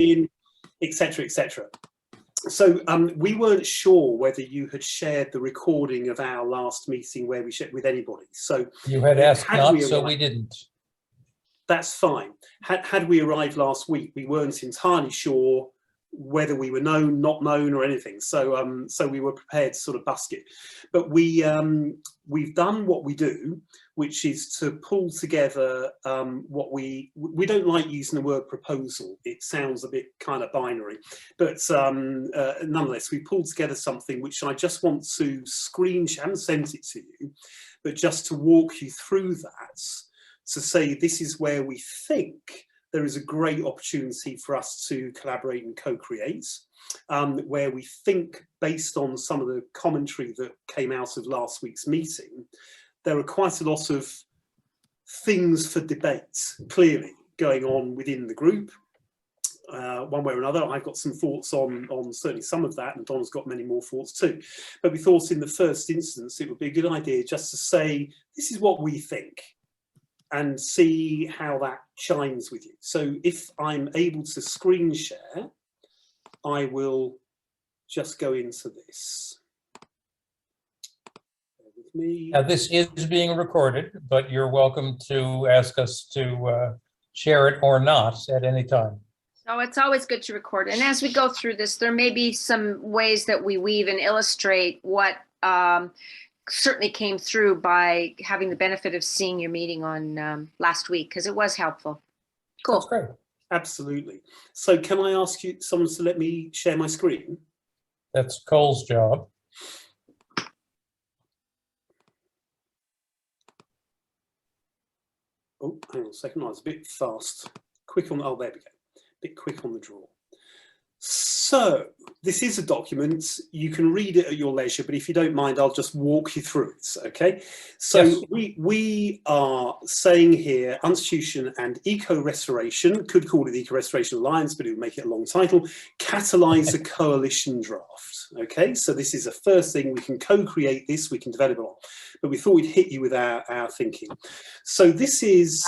in, etc., etc. So we weren't sure whether you had shared the recording of our last meeting where we shared with anybody. So you had asked not, so we didn't. That's fine. Had we arrived last week, we weren't entirely sure whether we were known, not known, or anything. So so we were prepared to sort of busk it. But we've done what we do, which is to pull together what we don't like using the word proposal. It sounds a bit kind of binary, but nonetheless, we pulled together something which I just want to screen share. I haven't sent it to you, but just to walk you through that, to say this is where we think there is a great opportunity for us to collaborate and co-create, where we think, based on some of the commentary that came out of last week's meeting, there are quite a lot of things for debate, clearly, going on within the group, one way or another. I've got some thoughts on certainly some of that, and Don's got many more thoughts too. But we thought in the first instance, it would be a good idea just to say, this is what we think, and see how that chimes with you. So if I'm able to screen share, I will just go into this. Bear with me. Now, this is being recorded, but you're welcome to ask us to share it or not at any time. So it's always good to record. And as we go through this, there may be some ways that we weave and illustrate what certainly came through by having the benefit of seeing your meeting on last week, because it was helpful. Cool. That's great. Absolutely. So can I ask you, someone to let me share my screen? That's Cole's job. Oh, hang on a second. I was a bit fast. Quick on, oh, there we go. A bit quick on the draw. So this is a document. You can read it at your leisure, but if you don't mind, I'll just walk you through it, okay? So yes. we are saying here, Unstitution and Eco-Restoration, could call it the Eco-Restoration Alliance, but it would make it a long title, catalyse a coalition draft, okay? So this is the first thing. We can co-create this, we can develop it on, but we thought we'd hit you with our thinking. So this is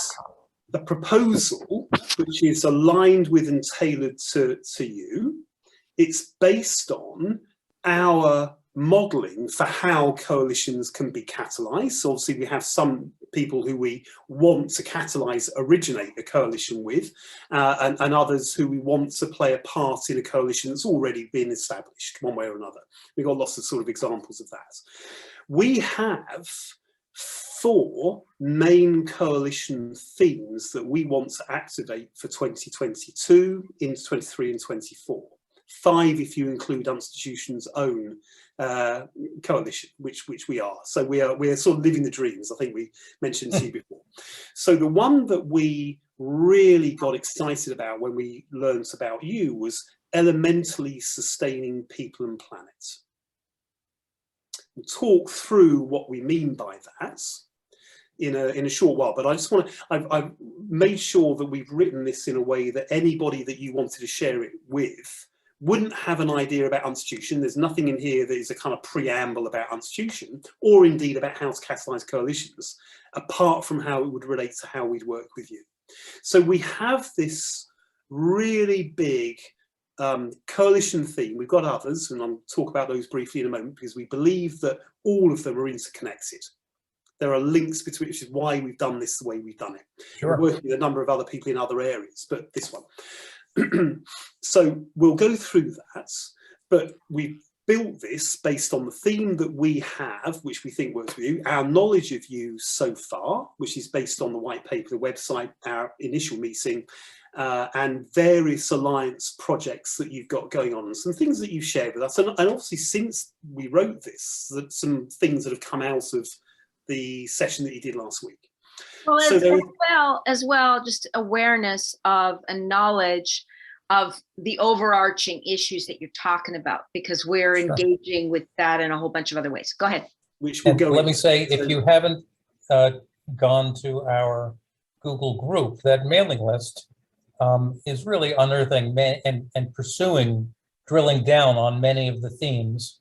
a proposal which is aligned with and tailored to you. It's based on our modelling for how coalitions can be catalysed. So obviously we have some people who we want to catalyse, originate a coalition with, and others who we want to play a part in a coalition that's already been established one way or another. We've got lots of sort of examples of that. We have 4 main coalition themes that we want to activate for 2022 into 23 and 24. 5 if you include Unstitution's own coalition, which we are. So we're sort of living the dreams, I think we mentioned to you before. So the one that we really got excited about when we learned about you was elementally sustaining people and planet. We'll talk through what we mean by that in a short while, but I just want to, I've made sure that we've written this in a way that anybody that you wanted to share it with wouldn't have an idea about Unstitution. There's nothing in here that is a kind of preamble about Unstitution, or indeed about how to catalyse coalitions, apart from how it would relate to how we'd work with you. So we have this really big coalition theme. We've got others, and I'll talk about those briefly in a moment, because we believe that all of them are interconnected. There are links between, which is why we've done this the way we've done it. Sure. We're working with a number of other people in other areas, but this one. So we'll go through that, but we've built this based on the theme that we have, which we think works with you, our knowledge of you so far, which is based on the white paper, the website, our initial meeting, and various alliance projects that you've got going on, and some things that you've shared with us. And obviously, since we wrote this, that some things that have come out of the session that you did last week. Well, as well, just awareness of and knowledge of the overarching issues that you're talking about, because we're engaging with that in a whole bunch of other ways. Go ahead. Which will go. Let me say, if you haven't gone to our Google group, that mailing list is really unearthing and pursuing, drilling down on many of the themes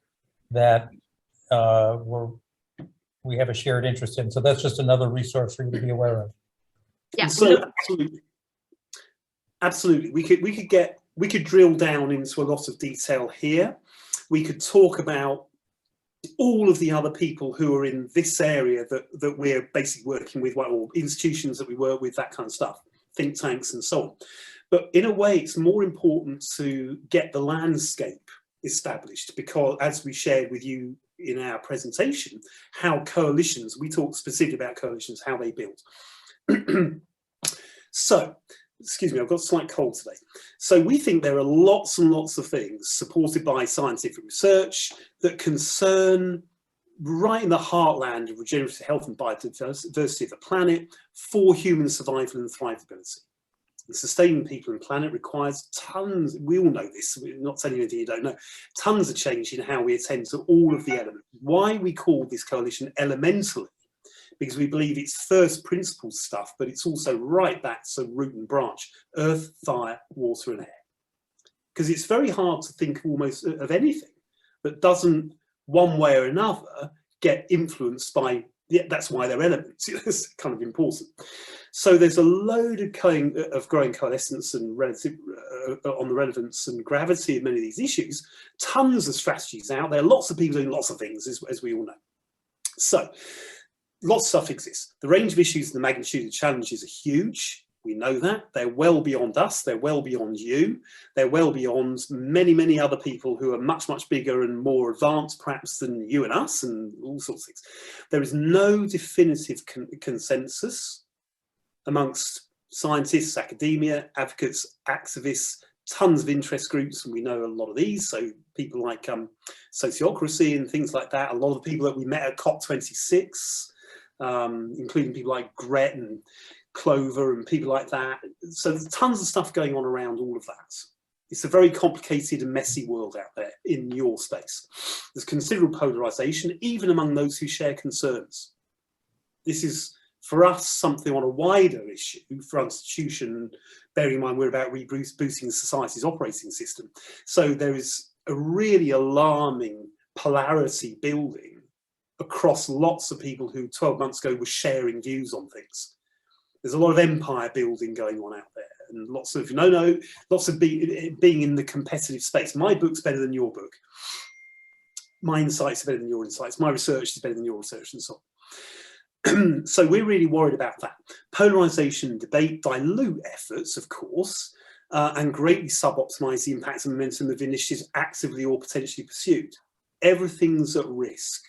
that we have a shared interest in. So that's just another resource for you to be aware of. Yeah. So absolutely, we could get we could drill down into a lot of detail here. We could talk about all of the other people who are in this area that we're basically working with, or institutions that we work with, that kind of stuff, think tanks and so on. But in a way, it's more important to get the landscape established, because as we shared with you in our presentation, how coalitions, we talk specifically about coalitions, how they build. So, excuse me, I've got a slight cold today. So we think there are lots and lots of things supported by scientific research that concern right in the heartland of regenerative health and biodiversity of the planet for human survival and thrivability. And sustaining people and planet requires tons, we all know this, we're not telling you anything you don't know, tons of change in how we attend to all of the elements. Why we call this coalition elementally, because we believe it's first principles stuff, but it's also right back to root and branch, earth, fire, water and air. Because it's very hard to think almost of anything that doesn't, one way or another, get influenced by, yeah, that's why they're elements. It's kind of important. So there's a load of growing coalescence and relative on the relevance and gravity of many of these issues. Tons of strategies out there. Lots of people doing lots of things, as we all know. So lots of stuff exists. The range of issues and the magnitude of challenges are huge. We know that. They're well beyond us. They're well beyond you. They're well beyond many, many other people who are much, much bigger and more advanced perhaps than you and us and all sorts of things. There is no definitive consensus amongst scientists, academia, advocates, activists, tons of interest groups, and we know a lot of these. So people like sociocracy and things like that. A lot of the people that we met at COP26, including people like Gret and Clover and people like that. So there's tons of stuff going on around all of that. It's a very complicated and messy world out there in your space. There's considerable polarization, even among those who share concerns. This is, for us, something on a wider issue for Unstitution, bearing in mind we're about rebooting the society's operating system. So there is a really alarming polarity building across lots of people who 12 months ago were sharing views on things. There's a lot of empire building going on out there, and lots of lots of being in the competitive space. My book's better than your book. My insights are better than your insights. My research is better than your research, and so on. So we're really worried about that. Polarization and debate dilute efforts, of course, and greatly sub-optimize the impact and momentum of initiatives actively or potentially pursued. Everything's at risk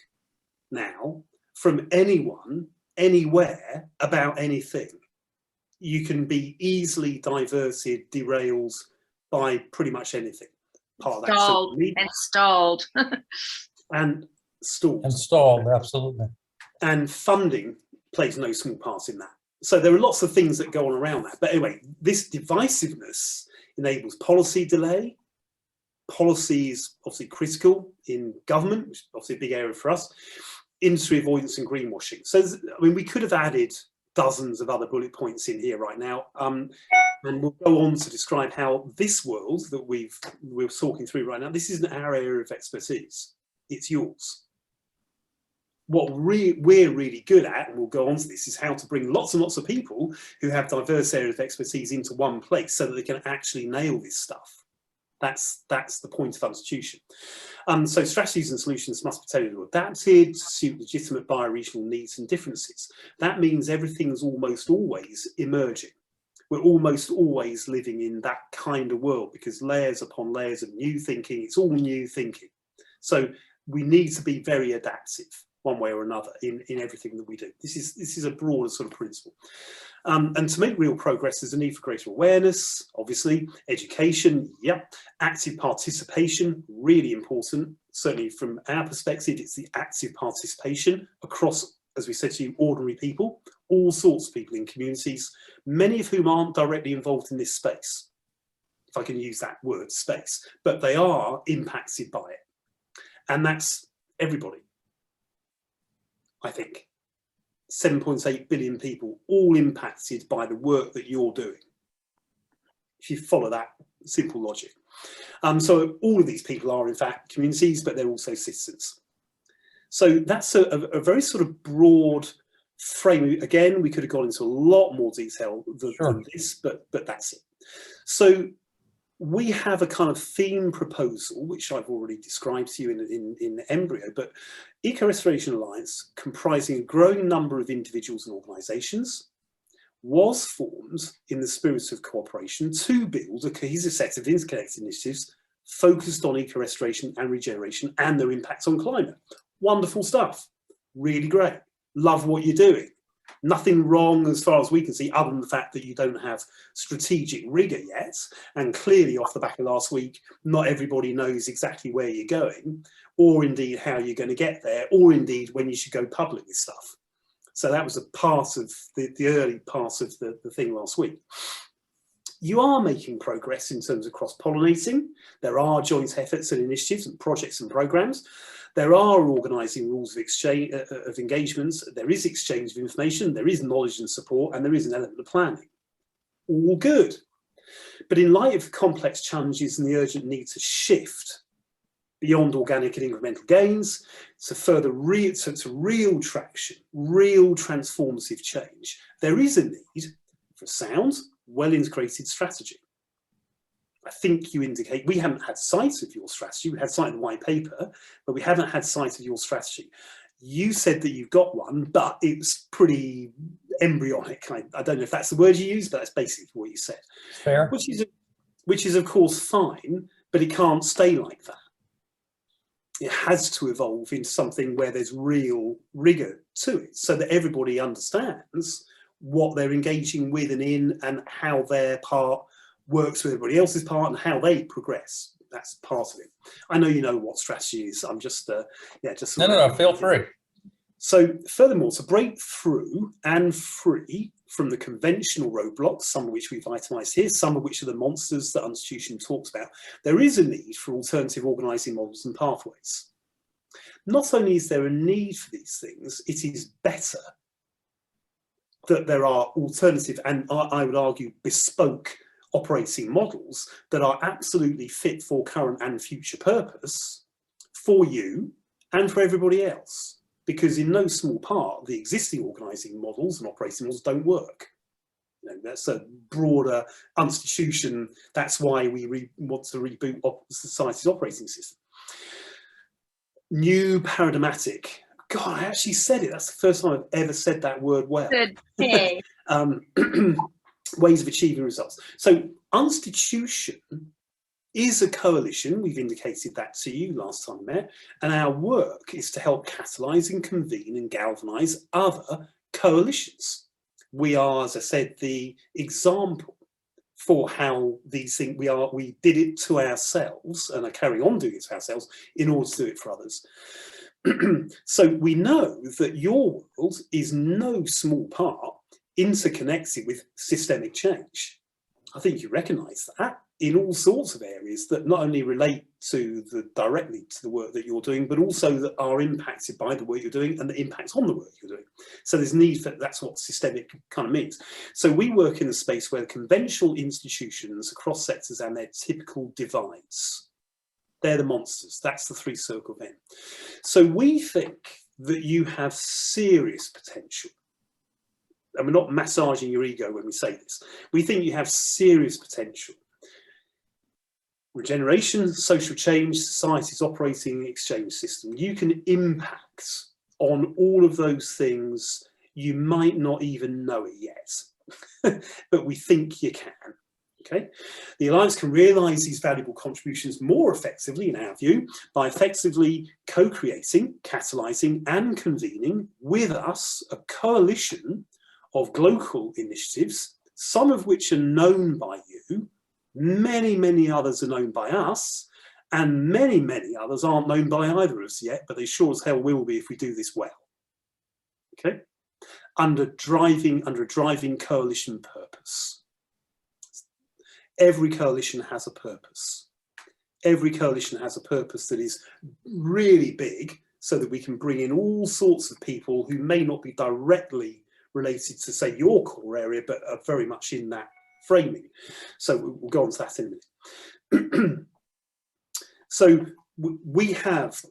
now from anyone, anywhere, about anything. You can be easily diverted, derailed by pretty much anything. Part of that Stalled and stalled. And stalled. And stalled, absolutely. And funding plays no small part in that. So there are lots of things that go on around that. But anyway, this divisiveness enables policy delay. Policy is obviously critical in government, which is obviously a big area for us. Industry avoidance and greenwashing. So, I mean, we could have added dozens of other bullet points in here right now, and we'll go on to describe how this world that we're talking through right now, this isn't our area of expertise, it's yours. What we're really good at, and we'll go on to this, is how to bring lots and lots of people who have diverse areas of expertise into one place so that they can actually nail this stuff. That's the point of Unstitution. So strategies and solutions must be tailored or adapted to suit legitimate bioregional needs and differences. That means everything's almost always emerging. We're almost always living in that kind of world because layers upon layers of new thinking, it's all new thinking. So we need to be very adaptive one way or another in everything that we do. This is a broader sort of principle. And to make real progress, there's a need for greater awareness, obviously, education, yep, active participation, really important. Certainly from our perspective, it's the active participation across, as we said to you, ordinary people, all sorts of people in communities, many of whom aren't directly involved in this space, if I can use that word, space, but they are impacted by it. And that's everybody, I think. 7.8 billion people, all impacted by the work that you're doing, if you follow that simple logic. So all of these people are in fact communities, but they're also citizens. So that's a very sort of broad frame. Again, we could have gone into a lot more detail than this, but that's it. So we have a kind of theme proposal, which I've already described to you in the embryo, but Eco Restoration Alliance, comprising a growing number of individuals and organisations, was formed in the spirit of cooperation to build a cohesive set of interconnected initiatives focused on eco-restoration and regeneration and their impact on climate. Wonderful stuff, really great, love what you're doing. Nothing wrong as far as we can see, other than the fact that you don't have strategic rigour yet. And clearly off the back of last week, not everybody knows exactly where you're going, or indeed how you're going to get there, or indeed when you should go public with stuff. So that was a part of the early part of the thing last week. You are making progress in terms of cross-pollinating. There are joint efforts and initiatives and projects and programs. There are organising rules of exchange, of engagements. There is exchange of information. There is knowledge and support, and there is an element of planning. All good. But in light of the complex challenges and the urgent need to shift beyond organic and incremental gains to further real traction, real transformative change, there is a need for sound, well-integrated strategy. I think you indicate, we haven't had sight of your strategy, we had sight of the white paper, but we haven't had sight of your strategy. You said that you've got one, but it's pretty embryonic. I don't know if that's the word you use, but that's basically what you said. Fair. Which is of course fine, but it can't stay like that. It has to evolve into something where there's real rigour to it, so that everybody understands what they're engaging with and in, and how their part works with everybody else's part, and how they progress. That's part of it. I know you know what strategy is. I'm just, just. No, feel free. So furthermore, to break through and free from the conventional roadblocks, some of which we've itemised here, some of which are the monsters that Unstitution talks about, there is a need for alternative organising models and pathways. Not only is there a need for these things, it is better that there are alternative and I would argue bespoke operating models that are absolutely fit for current and future purpose for you and for everybody else. Because in no small part, the existing organising models and operating models don't work. You know, that's a broader Unstitution. That's why we want to reboot society's operating system. New paradigmatic. God, I actually said it. That's the first time I've ever said that word well. Good day. Ways of achieving results. So Unstitution is a coalition. We've indicated that to you last time we met, and our work is to help catalyse and convene and galvanise other coalitions. We are, as I said, the example for how these things, we did it to ourselves and are carrying on doing it to ourselves in order to do it for others. So we know that your world is no small part interconnected with systemic change. I think you recognise that in all sorts of areas that not only relate to directly to the work that you're doing, but also that are impacted by the work you're doing and the impact on the work you're doing. So there's need for, that's what systemic kind of means. So we work in a space where conventional institutions across sectors and their typical divides, they're the monsters. That's the three circle then. So we think that you have serious potential. And we're not massaging your ego when we say this. We think you have serious potential. Regeneration, social change, society's operating exchange system. You can impact on all of those things. You might not even know it yet, but we think you can. Okay, the Alliance can realise these valuable contributions more effectively, in our view, by effectively co-creating, catalysing and convening with us a coalition of local initiatives, some of which are known by you, many others are known by us, and many others aren't known by either of us yet, but they sure as hell will be if we do this well. Okay, under a driving coalition purpose. Every coalition has a purpose. Every coalition has a purpose that is really big, so that we can bring in all sorts of people who may not be directly related to, say, your core area, but are very much in that framing. So we'll go on to that in a minute. So we have,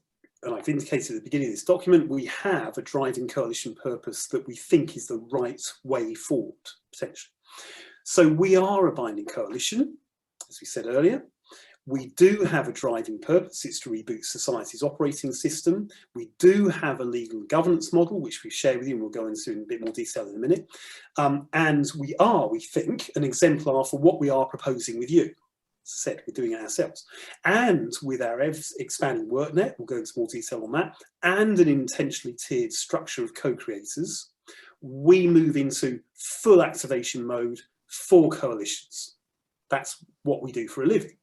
and I've indicated at the beginning of this document, we have a driving coalition purpose that we think is the right way forward, potentially. So we are a binding coalition. as we said earlier. We do have a driving purpose. It's to reboot society's operating system. We do have a legal and governance model, which we've shared with you, and we'll go into in a bit more detail in a minute. And we are, we think, an exemplar for what we are proposing with you. As I said, we're doing it ourselves. And with our expanding work net, we'll go into more detail on that, and an intentionally tiered structure of co-creators, we move into full activation mode for coalitions. That's what we do for a living.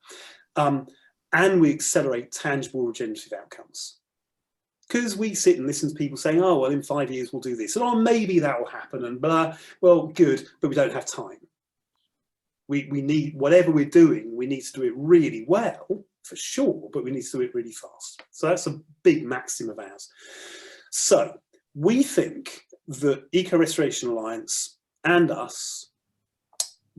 And we accelerate tangible regenerative outcomes. Because we sit and listen to people saying, oh, well, in 5 years we'll do this. And oh, maybe that will happen and blah. Well, good, but we don't have time. We need, whatever we're doing, we need to do it really well, for sure, but we need to do it really fast. So that's a big maxim of ours. So we think that Eco Restoration Alliance and us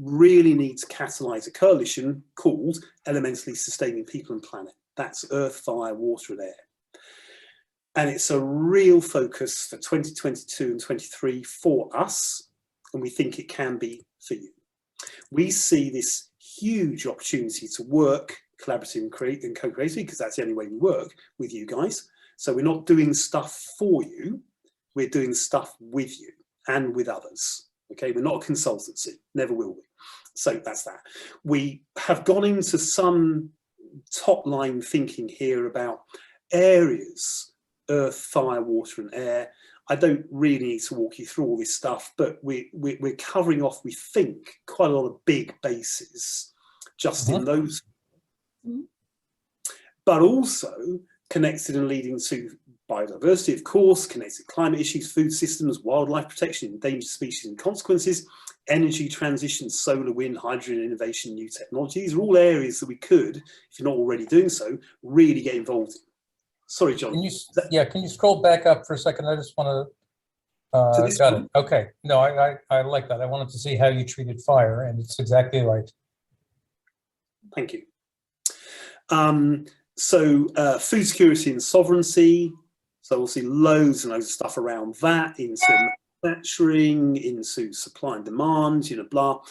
really need to catalyse a coalition called Elementally Sustaining People and Planet. That's earth, fire, water and air. And it's a real focus for 2022 and 23 for us, and we think it can be for you. We see this huge opportunity to work collaboratively and co-creatively, because that's the only way we work with you guys. So we're not doing stuff for you, we're doing stuff with you and with others. Okay, we're not a consultancy, never will be. So that's that. We have gone into some top line thinking here about areas, earth, fire, water and air. I don't really need to walk you through all this stuff, but we're covering off, we think, quite a lot of big bases just in those. But also connected and leading to biodiversity, of course, connected climate issues, food systems, wildlife protection, endangered species and consequences, energy transition, solar, wind, hydrogen, innovation, new technology. These are all areas that we could, if you're not already doing so, really get involved in. Sorry, John. Can you scroll back up for a second? I just want to, got it. Okay. No, I like that. I wanted to see how you treated fire, and it's exactly right. Thank you. Food security and sovereignty. So we'll see loads and loads of stuff around that, into manufacturing, into supply and demand, you know, blah.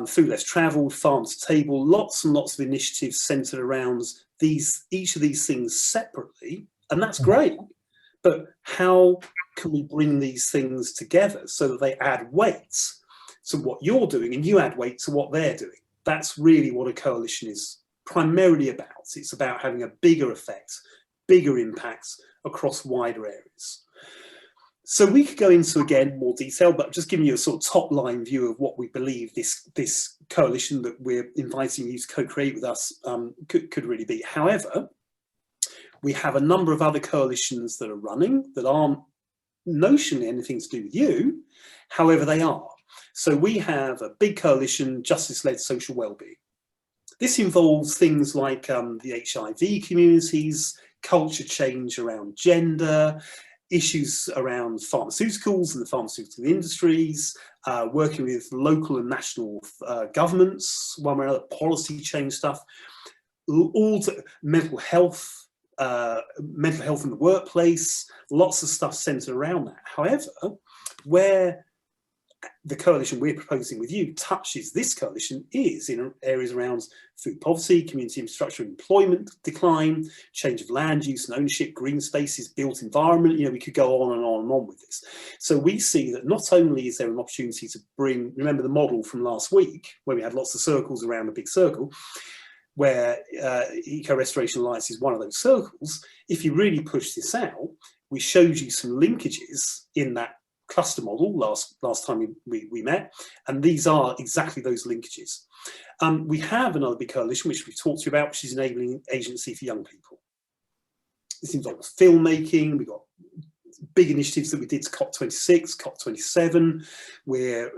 Food less travelled, farm to table, lots and lots of initiatives centred around each of these things separately, and that's great. But how can we bring these things together so that they add weight to what you're doing and you add weight to what they're doing? That's really what a coalition is primarily about. It's about having a bigger effect, bigger impacts across wider areas. So we could go into, again, more detail, but just giving you a sort of top line view of what we believe this coalition that we're inviting you to co-create with us could really be. However, we have a number of other coalitions that are running that aren't notionally anything to do with you. However, they are. So we have a big coalition, justice-led social wellbeing. This involves things like the HIV communities, culture change around gender, issues around pharmaceuticals and the pharmaceutical industries, working with local and national governments, one way or another, policy change stuff, mental health in the workplace, lots of stuff centered around that. However, where the coalition we're proposing with you touches this coalition is in areas around food poverty, community infrastructure, employment decline, change of land use and ownership, green spaces, built environment. You know, we could go on and on and on with this. So we see that not only is there an opportunity to bring, remember the model from last week where we had lots of circles around a big circle, where Eco Restoration Alliance is one of those circles. If you really push this out, we showed you some linkages in that cluster model last time we met, and these are exactly those linkages. We have another big coalition which we've talked to you about, which is Enabling Agency for Young People. This involves filmmaking. We've got big initiatives that we did to COP26, COP27. We're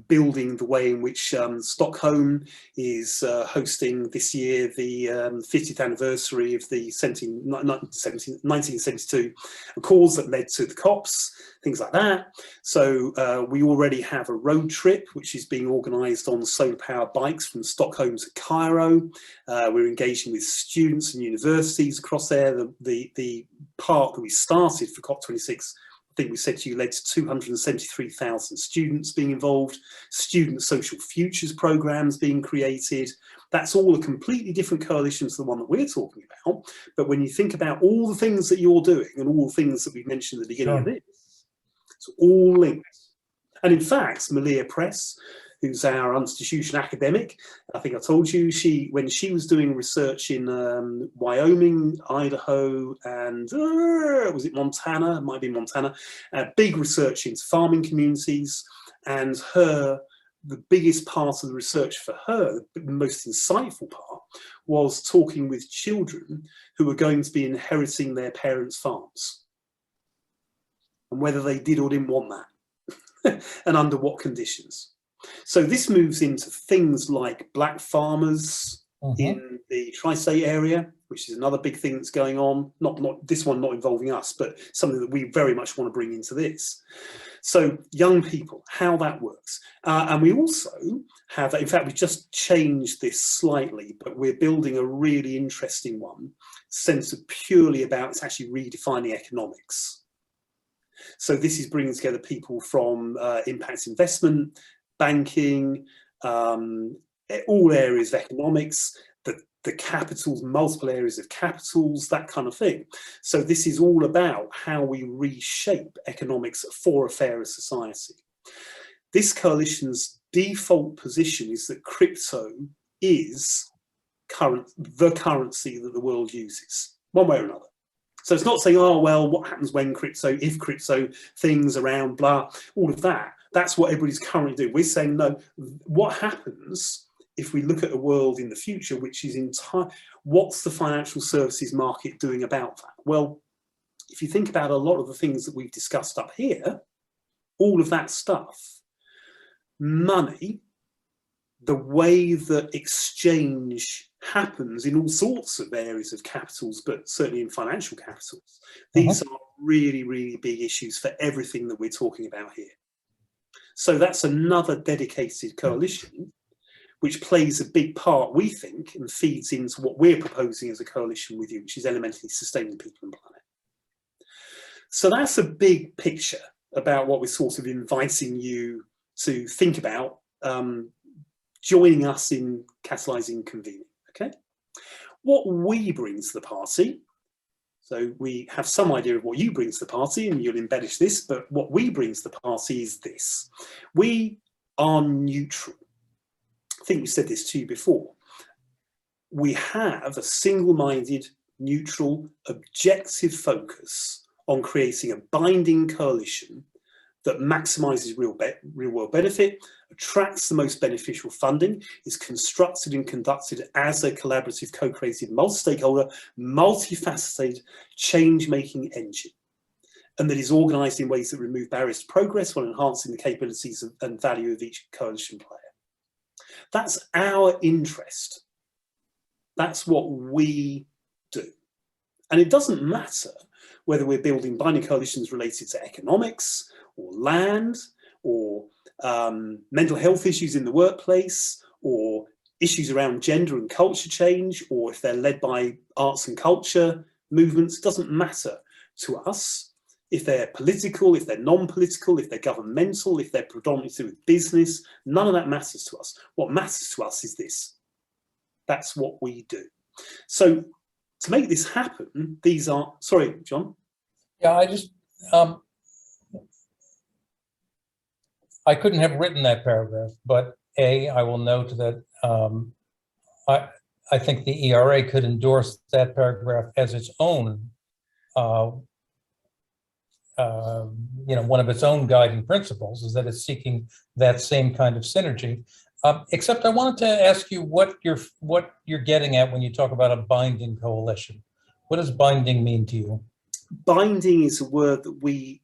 building the way in which Stockholm is hosting this year the 50th anniversary of the 1972 Accords that led to the COPs, things like that. So we already have a road trip which is being organised on solar powered bikes from Stockholm to Cairo. We're engaging with students and universities across there. The part that we started for COP26 think we said to you, led to 273,000 students being involved, student social futures programs being created. That's all a completely different coalition to the one that we're talking about. But when you think about all the things that you're doing and all the things that we've mentioned at the beginning of this, it's all linked. And in fact, Malia Press, who's our Unstitution academic, I think I told you, when she was doing research in Wyoming, Idaho, and was it Montana? It might have been Montana. Big research into farming communities, and the biggest part of the research for her, the most insightful part, was talking with children who were going to be inheriting their parents' farms, and whether they did or didn't want that, and under what conditions. So this moves into things like black farmers in the tri-state area, which is another big thing that's going on. Not this one, not involving us, but something that we very much want to bring into this. So young people, how that works. And we also have, in fact, we just changed this slightly, but we're building a really interesting one, centered purely about, it's actually redefining economics. So this is bringing together people from impact investment, banking, all areas of economics, the capitals, multiple areas of capitals, that kind of thing. So this is all about how we reshape economics for a fairer society. This coalition's default position is that crypto is the currency that the world uses, one way or another. So it's not saying, oh, well, what happens when crypto, if crypto, things around, blah, all of that. That's what everybody's currently doing. We're saying, no, what happens if we look at a world in the future, which is what's the financial services market doing about that? Well, if you think about a lot of the things that we've discussed up here, all of that stuff, money, the way that exchange happens in all sorts of areas of capitals, but certainly in financial capitals, these are really, really big issues for everything that we're talking about here. So that's another dedicated coalition, which plays a big part, we think, and feeds into what we're proposing as a coalition with you, which is elementally sustaining people and planet. So that's a big picture about what we're sort of inviting you to think about, joining us in catalysing convening, okay? What we bring to the party, so we have some idea of what you bring to the party, and you'll embellish this, but what we bring to the party is this. We are neutral. I think we said this to you before. We have a single-minded, neutral, objective focus on creating a binding coalition that maximises real-world benefit, attracts the most beneficial funding, is constructed and conducted as a collaborative, co-created, multi-stakeholder, multifaceted, change-making engine, and that is organised in ways that remove barriers to progress while enhancing the capabilities and value of each coalition player. That's our interest. That's what we do. And it doesn't matter whether we're building binding coalitions related to economics or land or mental health issues in the workplace or issues around gender and culture change, or if they're led by arts and culture movements. It doesn't matter to us if they're political, if they're non-political, if they're governmental, if they're predominantly to do with business. None of that matters to us. What matters to us is this. That's what we do. So to make this happen, these are, sorry, John. Yeah, I just, I couldn't have written that paragraph, but I will note that I think the ERA could endorse that paragraph as its own, one of its own guiding principles, is that it's seeking that same kind of synergy. Except I wanted to ask you what you're getting at when you talk about a binding coalition. What does binding mean to you? Binding is a word that we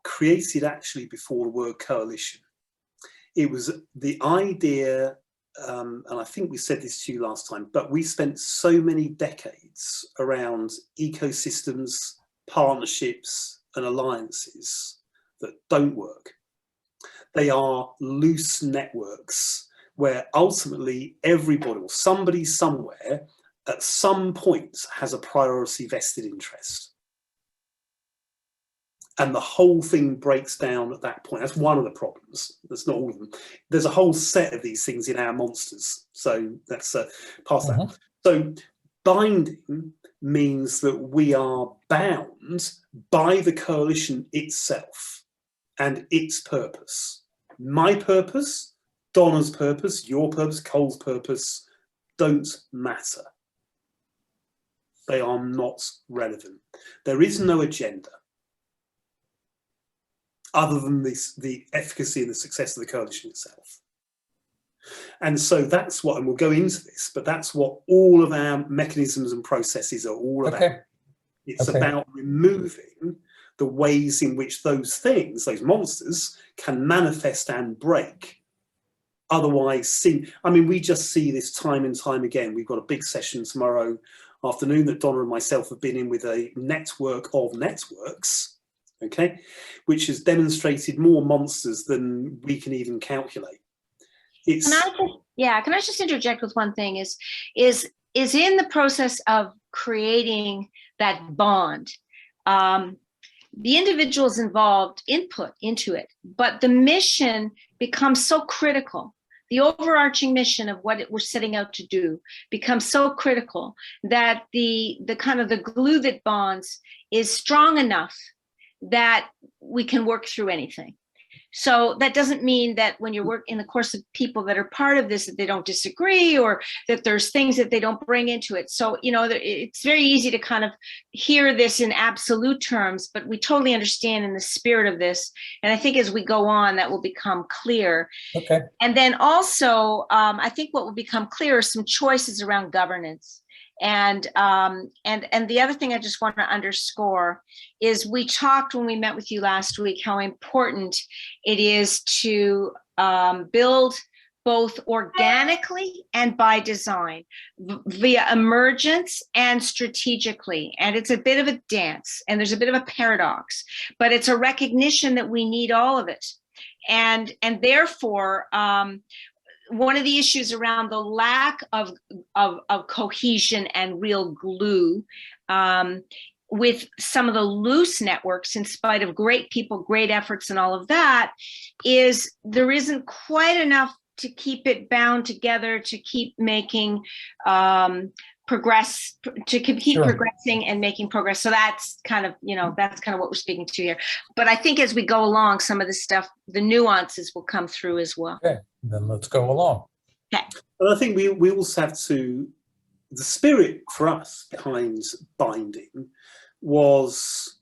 created actually before the word coalition. It was the idea, and I think we said this to you last time, but we spent so many decades around ecosystems, partnerships and alliances that don't work. They are loose networks where ultimately everybody or somebody somewhere at some point has a priority vested interest. and the whole thing breaks down at that point. That's one of the problems. That's not all of them. There's a whole set of these things in our monsters. So that's past that. So binding means that we are bound by the coalition itself and its purpose. My purpose, Donna's purpose, your purpose, Cole's purpose don't matter. They are not relevant. There is no agenda other than the efficacy and the success of the coalition itself. And so that's what, and we'll go into this, but that's what all of our mechanisms and processes are all about. Okay. It's about removing the ways in which those things, those monsters, can manifest and break. Otherwise, I mean, we just see this time and time again. We've got a big session tomorrow afternoon that Donna and myself have been in with a network of networks, okay, which has demonstrated more monsters than we can even calculate. It's, can I just interject with one thing? Is in the process of creating that bond, the individuals involved input into it, but the mission becomes so critical. The overarching mission of what we're setting out to do becomes so critical that the kind of the glue that bonds is strong enough that we can work through anything. So that doesn't mean that when you work in the course of people that are part of this, that they don't disagree or that there's things that they don't bring into it. So, you know, it's very easy to kind of hear this in absolute terms, but we totally understand in the spirit of this. And I think as we go on, that will become clear. Okay. And then also, I think what will become clear are some choices around governance. And the other thing I just want to underscore is we talked when we met with you last week how important it is to build both organically and by design, via emergence and strategically. And it's a bit of a dance and there's a bit of a paradox, but it's a recognition that we need all of it. And therefore, one of the issues around the lack of cohesion and real glue with some of the loose networks, in spite of great people, great efforts and all of that, is there isn't quite enough to keep it bound together, to keep making progress, to keep progressing and making progress. So that's kind of, you know, that's kind of what we're speaking to here. But I think as we go along, some of this stuff, the nuances will come through as well. Okay, then let's go along. Okay. And I think we also have to, the spirit for us behind binding was,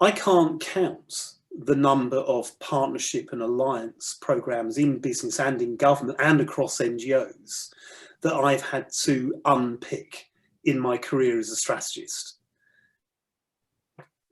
I can't count the number of partnership and alliance programs in business and in government and across NGOs that I've had to unpick in my career as a strategist.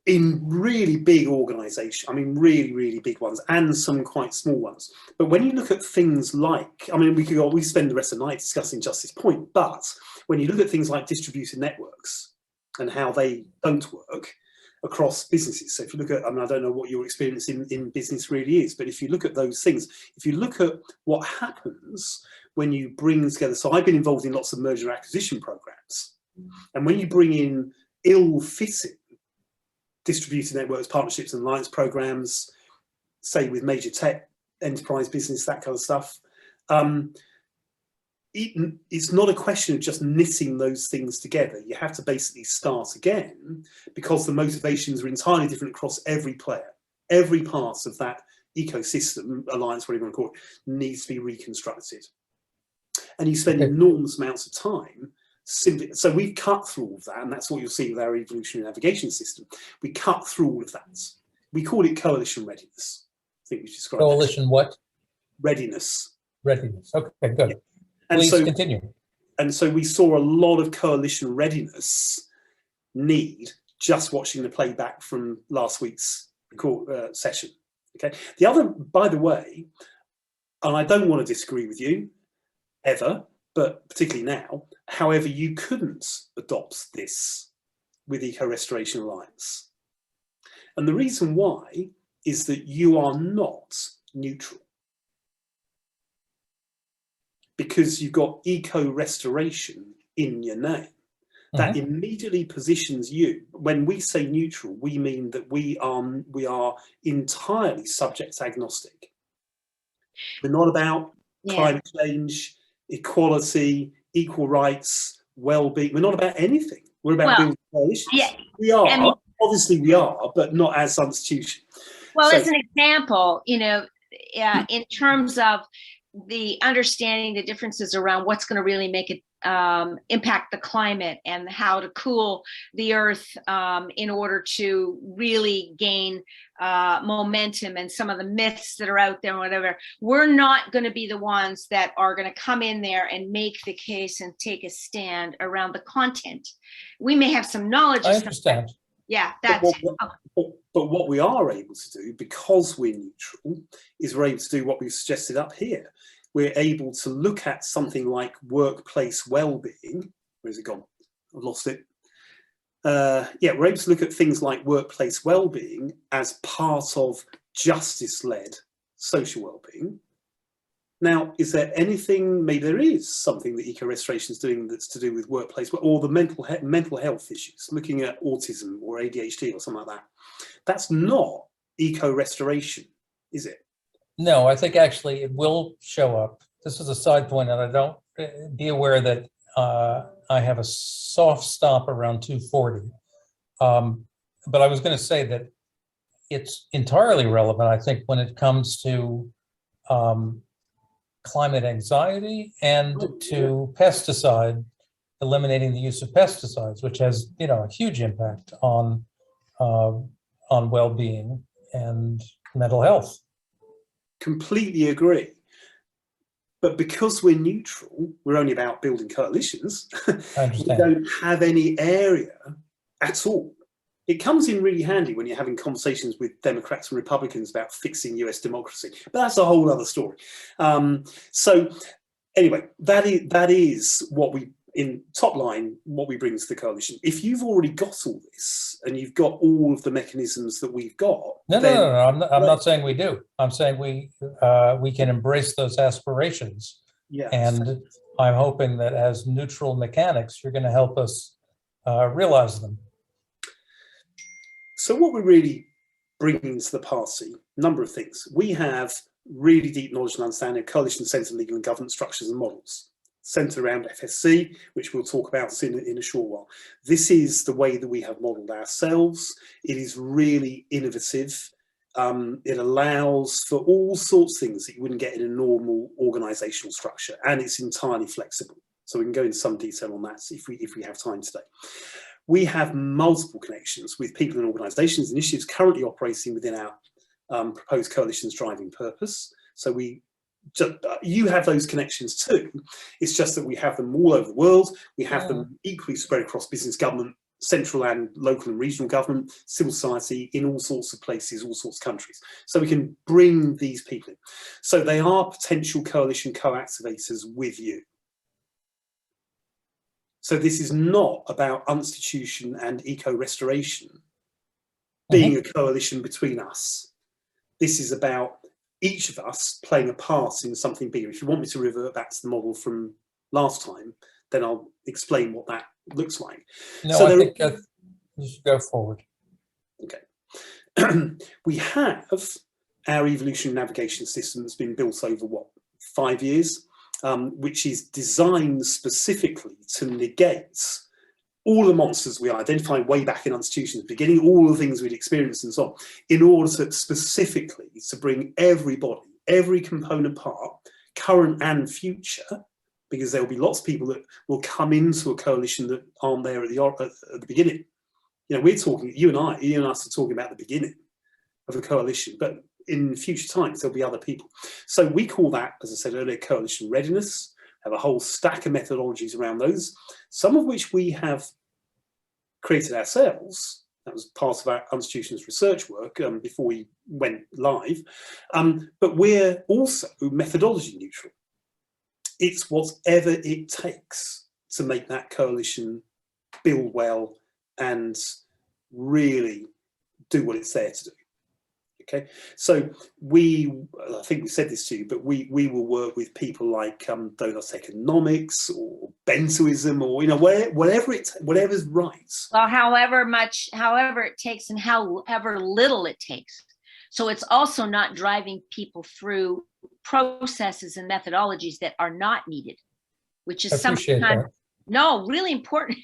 In really big organisations, I mean, really, really big ones, and some quite small ones. But when you look at things like, I mean, we spend the rest of the night discussing just this point, but when you look at things like distributed networks and how they don't work across businesses. So if you look at, I mean, I don't know what your experience in business really is, but if you look at those things, if you look at what happens when you bring together, so I've been involved in lots of merger and acquisition programs, and when you bring in ill-fitting distributed networks, partnerships and alliance programs, say with major tech, enterprise business, that kind of stuff, it's not a question of just knitting those things together. You have to basically start again, because the motivations are entirely different across every player. Every part of that ecosystem, alliance, whatever you want to call it, needs to be reconstructed. And you spend enormous amounts of time simply, so we've cut through all of that, and that's what you'll see with our evolutionary navigation system. We cut through all of that. We call it coalition readiness. I think we described coalition what? Readiness. Readiness. Okay, good. Yeah. And please so, continue. And so we saw a lot of coalition readiness need just watching the playback from last week's session. Okay. The other, by the way, and I don't want to disagree with you ever, but particularly now, however, you couldn't adopt this with Eco Restoration Alliance. And the reason why is that you are not neutral, because you've got eco restoration in your name. that immediately positions you. When we say neutral, we mean that we are entirely subject agnostic. We're not about climate change, equality, equal rights, well-being. We're not about anything. We're about building coalitions. Yeah, we are, I mean, obviously we are, but not as Unstitution. well, So, as an example, you know, in terms of the understanding the differences around what's going to really make it impact the climate and how to cool the earth in order to really gain momentum, and some of the myths that are out there and whatever, we're not going to be the ones that are going to come in there and make the case and take a stand around the content. We may have some knowledge. I understand. Yeah, that's but what we are able to do, because we're neutral, is we're able to do what we've suggested up here. We're able to look at something like workplace well-being. Where's it gone? I've lost it. Yeah, we're able to look at things like workplace well-being as part of justice-led social well-being. Now, is there anything, maybe there is something that eco-restoration is doing that's to do with workplace, or the mental health issues, looking at autism or ADHD or something like that. That's not eco-restoration, is it? No, I think actually it will show up. This is a side point, and I don't be aware that I have a soft stop around 240. But I was going to say that it's entirely relevant, I think, when it comes to climate anxiety and to pesticide, eliminating the use of pesticides, which has, you know, a huge impact on well-being and mental health. Completely agree. But because we're neutral, we're only about building coalitions. I understand. We don't have any area at all. It comes in really handy when you're having conversations with Democrats and Republicans about fixing US democracy, but that's a whole other story. So anyway, that is what we, in top line, what we bring to the coalition. If you've already got all this and you've got all of the mechanisms that we've got, No, I'm not saying we do. I'm saying we can embrace those aspirations. Yeah. And I'm hoping that as neutral mechanics, you're going to help us realize them. So what we're really bringing to the party, a number of things. We have really deep knowledge and understanding of coalition-centred legal and governance structures and models, centred around FSC, which we'll talk about in a short while. This is the way that we have modelled ourselves. It is really innovative. It allows for all sorts of things that you wouldn't get in a normal organisational structure, and it's entirely flexible. So we can go into some detail on that if we have time today. We have multiple connections with people and organisations, initiatives currently operating within our proposed coalition's driving purpose. So you have those connections too. It's just that we have them all over the world. We have them equally spread across business, government, central and local and regional government, civil society, in all sorts of places, all sorts of countries. So we can bring these people in. So they are potential coalition co-activators with you. So this is not about Unstitution and eco-restoration being a coalition between us. This is about each of us playing a part in something bigger. If you want me to revert back to the model from last time, then I'll explain what that looks like. No, so I think you should go forward. Okay. We have our evolution navigation system that's been built over, what, 5 years? Which is designed specifically to negate all the monsters we identified way back in Unstitution's beginning, all the things we'd experienced and so on, in order to specifically to bring everybody, every component part, current and future, because there'll be lots of people that will come into a coalition that aren't there at the beginning. You know, we're talking, you and us are talking about the beginning of a coalition, but in future times, there'll be other people. So we call that, as I said earlier, coalition readiness, have a whole stack of methodologies around those, some of which we have created ourselves. That was part of our Unstitution's research work before we went live. But we're also methodology neutral. It's whatever it takes to make that coalition build well and really do what it's there to do. Okay, so I think we said this to you, but we will work with people like Donuts Economics or Bentoism, or whatever's right. Well, however it takes and however little it takes. So it's also not driving people through processes and methodologies that are not needed, which is I appreciate that. No, really important.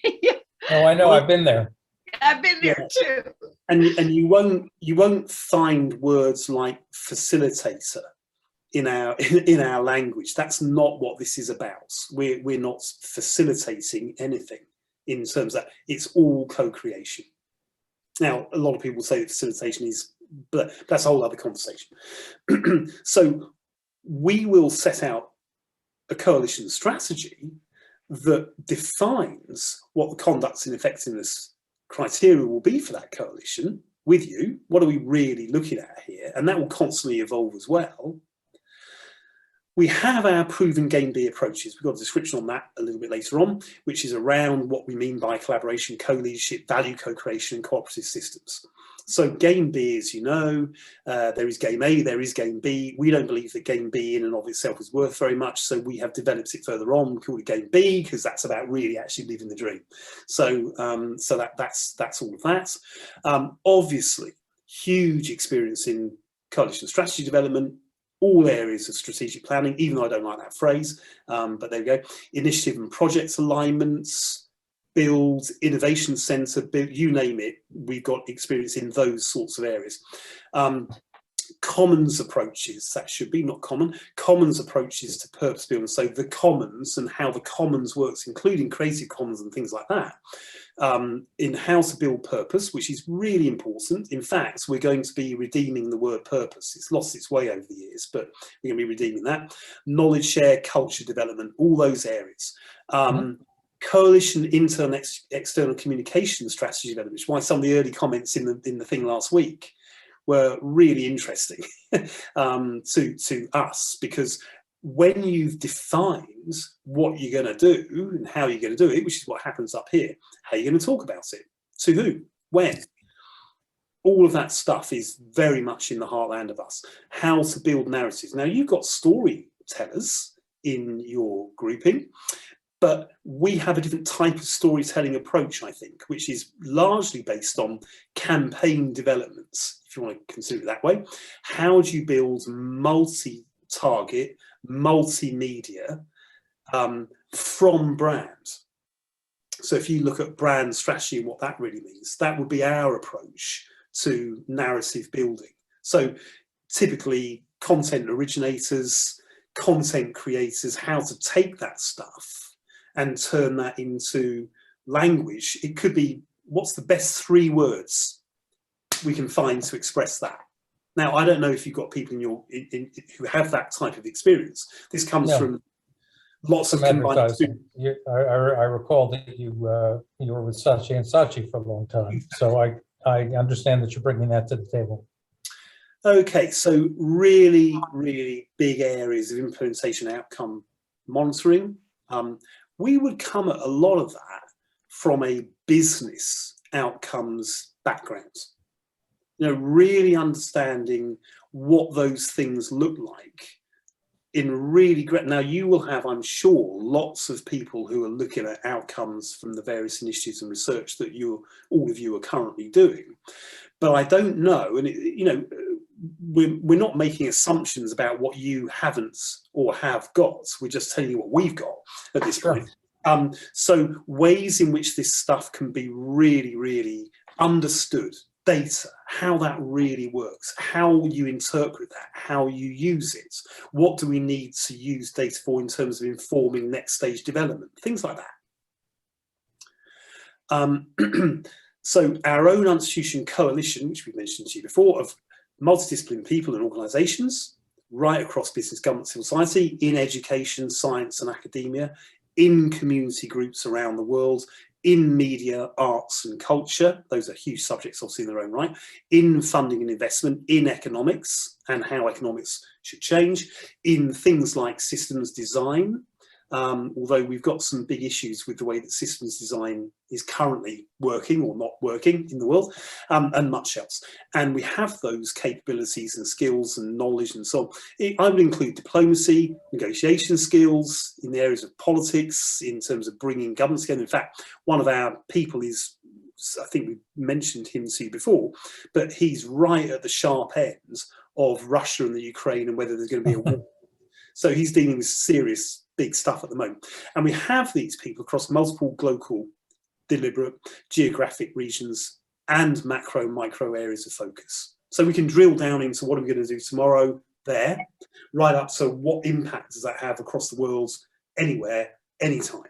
Oh, I know. I've been there. I've been there too. And you won't find words like facilitator in our language. That's not what this is about. We're not facilitating anything in terms of that. It's all co-creation. Now, a lot of people say that facilitation is, but that's a whole other conversation. So we will set out a coalition strategy that defines what the conduct and effectiveness criteria will be for that coalition with you. What are we really looking at here? And that will constantly evolve as well. We have our proven Game B approaches. We've got a description on that a little bit later on, which is around what we mean by collaboration, co-leadership, value co-creation, and cooperative systems. So Game B, as you know, there is Game A, there is Game B. We don't believe that Game B in and of itself is worth very much, so we have developed it further on. We call it Game B because that's about really actually living the dream. So that's all of that. Obviously, huge experience in coalition strategy development, all areas of strategic planning, even though I don't like that phrase, but there we go. Initiative and project alignments, build, innovation centre, build, you name it, we've got experience in those sorts of areas. Commons approaches, that should be not common, commons approaches to purpose building. So the commons and how the commons works, including Creative Commons and things like that, in how to build purpose, which is really important. In fact, we're going to be redeeming the word purpose. It's lost its way over the years, but we're going to be redeeming that. Knowledge share, culture development, all those areas. Coalition internal external communication strategy development, which is why some of the early comments in the thing last week were really interesting to us, because when you've defined what you're going to do and how you're going to do it, which is what happens up here, how are you going to talk about it, to who, when, all of that stuff is very much in the heartland of us. How to build narratives. Now, you've got storytellers in your grouping, but we have a different type of storytelling approach, I think, which is largely based on campaign developments, if you want to consider it that way. How do you build multi-target, multimedia from brand? So if you look at brand strategy and what that really means, that would be our approach to narrative building. So typically content originators, content creators, how to take that stuff and turn that into language. It could be, what's the best 3 words we can find to express that? Now, I don't know if you've got people in who have that type of experience. This comes from lots of combined. I recall that you were with Saatchi and Saatchi for a long time, so I understand that you're bringing that to the table. Okay, so really, really big areas of implementation outcome monitoring. We would come at a lot of that from a business outcomes background. You know, really understanding what those things look like in really great. Now, you will have, I'm sure, lots of people who are looking at outcomes from the various initiatives and research that all of you are currently doing. But I don't know, and we're not making assumptions about what you haven't or have got. We're just telling you what we've got at this point. So ways in which this stuff can be really, really understood, data, how that really works, how you interpret that, how you use it, what do we need to use data for in terms of informing next stage development, things like that. So our own Unstitution coalition, which we mentioned to you before, of multidisciplinary people and organisations right across business, government, civil society, in education, science and academia, in community groups around the world, in media, arts and culture. Those are huge subjects obviously in their own right. In funding and investment, in economics and how economics should change, in things like systems design, although we've got some big issues with the way that systems design is currently working or not working in the world, and much else. And we have those capabilities and skills and knowledge and so on. I would include diplomacy, negotiation skills in the areas of politics, in terms of bringing governments together. In fact, one of our people is, I think we mentioned him to you before, but he's right at the sharp ends of Russia and the Ukraine and whether there's going to be a war. So he's dealing with serious, big stuff at the moment. And we have these people across multiple global, deliberate, geographic regions and macro, micro areas of focus. So we can drill down into what are we going to do tomorrow there, right up to what impact does that have across the world, anywhere, anytime.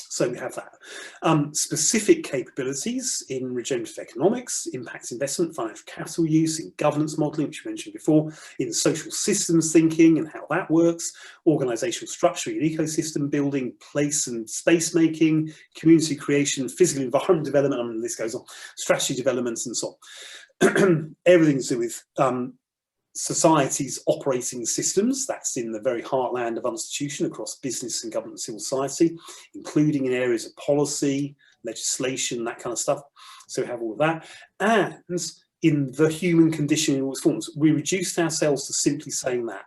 So we have that. Specific capabilities in regenerative economics, impact investment, financial capital use, in governance modelling, which we mentioned before, in social systems thinking and how that works, organisational structure and ecosystem building, place and space making, community creation, physical environment development, I mean, the list goes on, strategy developments and so on. Everything to do with society's operating systems, that's in the very heartland of Unstitution across business and government and civil society, including in areas of policy, legislation, that kind of stuff. So we have all of that. And in the human condition in all its forms, we reduced ourselves to simply saying that,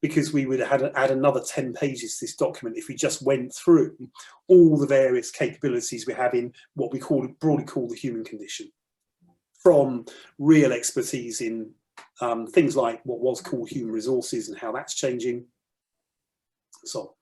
because we would have add another 10 pages to this document if we just went through all the various capabilities we have in what we broadly call the human condition, from real expertise in things like what was called human resources and how that's changing, so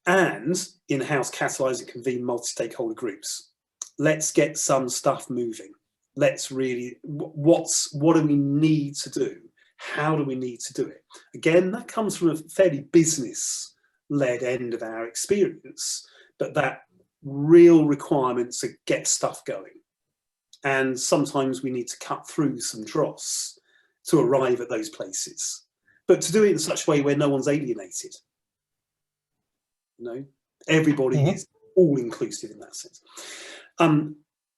and in-house catalyze and convene multi-stakeholder groups. Let's get some stuff moving. Let's really, what do we need to do? How do we need to do it? Again, that comes from a fairly business-led end of our experience, but that real requirement to get stuff going. And sometimes we need to cut through some dross to arrive at those places, but to do it in such a way where no one's alienated. You know, everybody is all inclusive in that sense.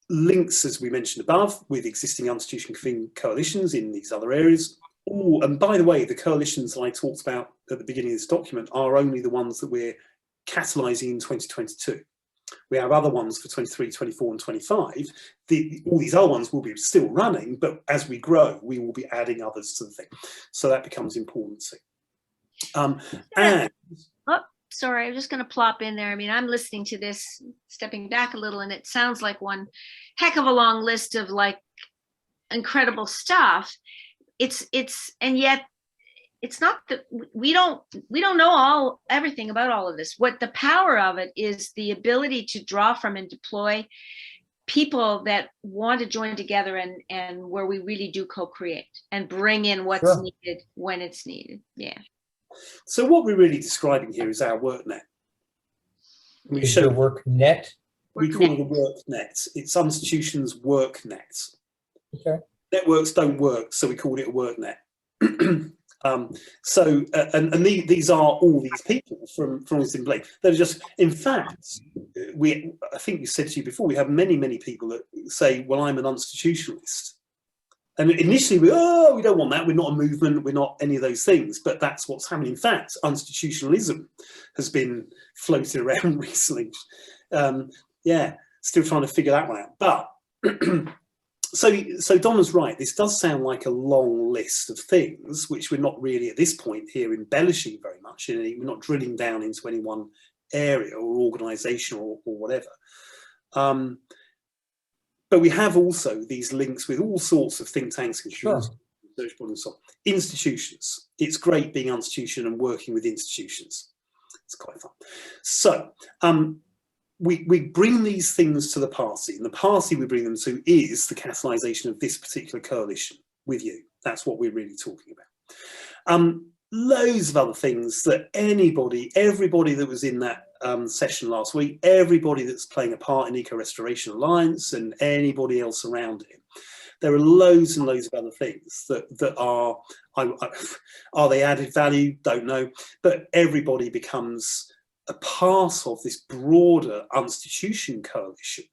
Links, as we mentioned above, with existing Unstitution convened coalitions in these other areas. Oh, and by the way, the coalitions that I talked about at the beginning of this document are only the ones that we're catalysing in 2022. We have other ones for 23, 24 and 25. All these other ones will be still running, but as we grow, we will be adding others to the thing. So that becomes important too. And oh, sorry, I'm just going to plop in there. I mean, I'm listening to this, stepping back a little, and it sounds like one heck of a long list of like incredible stuff. And yet it's not that we don't know everything about all of this. What the power of it is, the ability to draw from and deploy people that want to join together and where we really do co-create and bring in what's needed when it's needed. Yeah. So what we're really describing here is our work net. We show your work net. We call it a work net. It's Unstitution's work net. Okay. Networks don't work, so we call it a work net. These are all these people from Within Blake. They're just, in fact, I think we said to you before, we have many people that say, well, I'm an unstitutionalist. And initially, we don't want that. We're not a movement. We're not any of those things. But that's what's happening. In fact, unstitutionalism has been floated around recently. Still trying to figure that one out. But so Donna's right. This does sound like a long list of things, which we're not really at this point here embellishing very much. We're not drilling down into any one area or organisation or whatever. But we have also these links with all sorts of think tanks and research bodies and so on. Institutions. It's great being Unstitution and working with institutions. It's quite fun. So we bring these things to the party, and the party we bring them to is the catalysation of this particular coalition with you. That's what we're really talking about. Loads of other things that everybody that was in that session last week, everybody that's playing a part in Eco Restoration Alliance and anybody else around it. There are loads and loads of other things that are they added value? Don't know. But everybody becomes a part of this broader Unstitution coalition,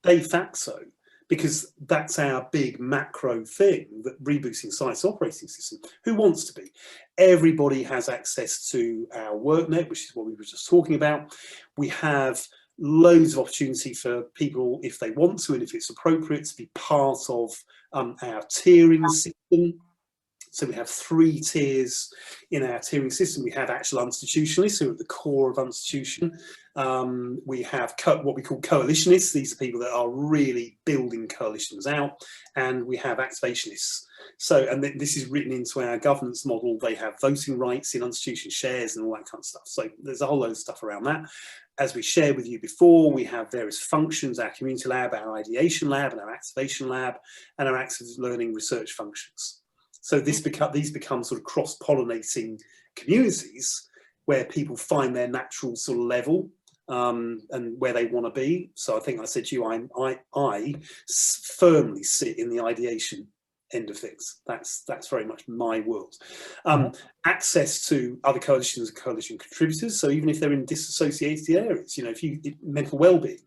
de facto, because that's our big macro thing, that rebooting science operating system. Who wants to be? Everybody has access to our WorkNet, which is what we were just talking about. We have loads of opportunity for people, if they want to and if it's appropriate, to be part of our tiering system. So we have 3 tiers in our tiering system. We have actual institutionalists who are at the core of Unstitution. We have what we call coalitionists. These are people that are really building coalitions out. And we have activationists. So, and this is written into our governance model. They have voting rights in Unstitution shares and all that kind of stuff. So there's a whole load of stuff around that. As we shared with you before, we have various functions, our community lab, our ideation lab, and our activation lab, and our active learning research functions. So these become sort of cross-pollinating communities where people find their natural sort of level and where they want to be. So I think I said to you, I firmly sit in the ideation end of things. That's very much my world. Access to other coalitions and coalition contributors. So even if they're in disassociated areas, you know, mental well-being.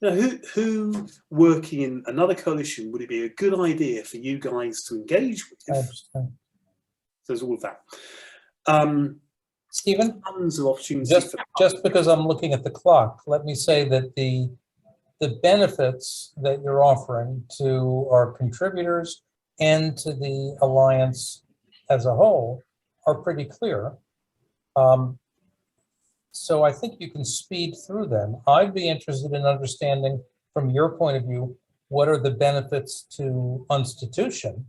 You know, who working in another coalition would it be a good idea for you guys to engage with? So there's all of that. Stephen, tons of opportunities. Just because I'm looking at the clock, let me say that the benefits that you're offering to our contributors and to the Alliance as a whole are pretty clear. So I think you can speed through them. I'd be interested in understanding from your point of view, what are the benefits to Unstitution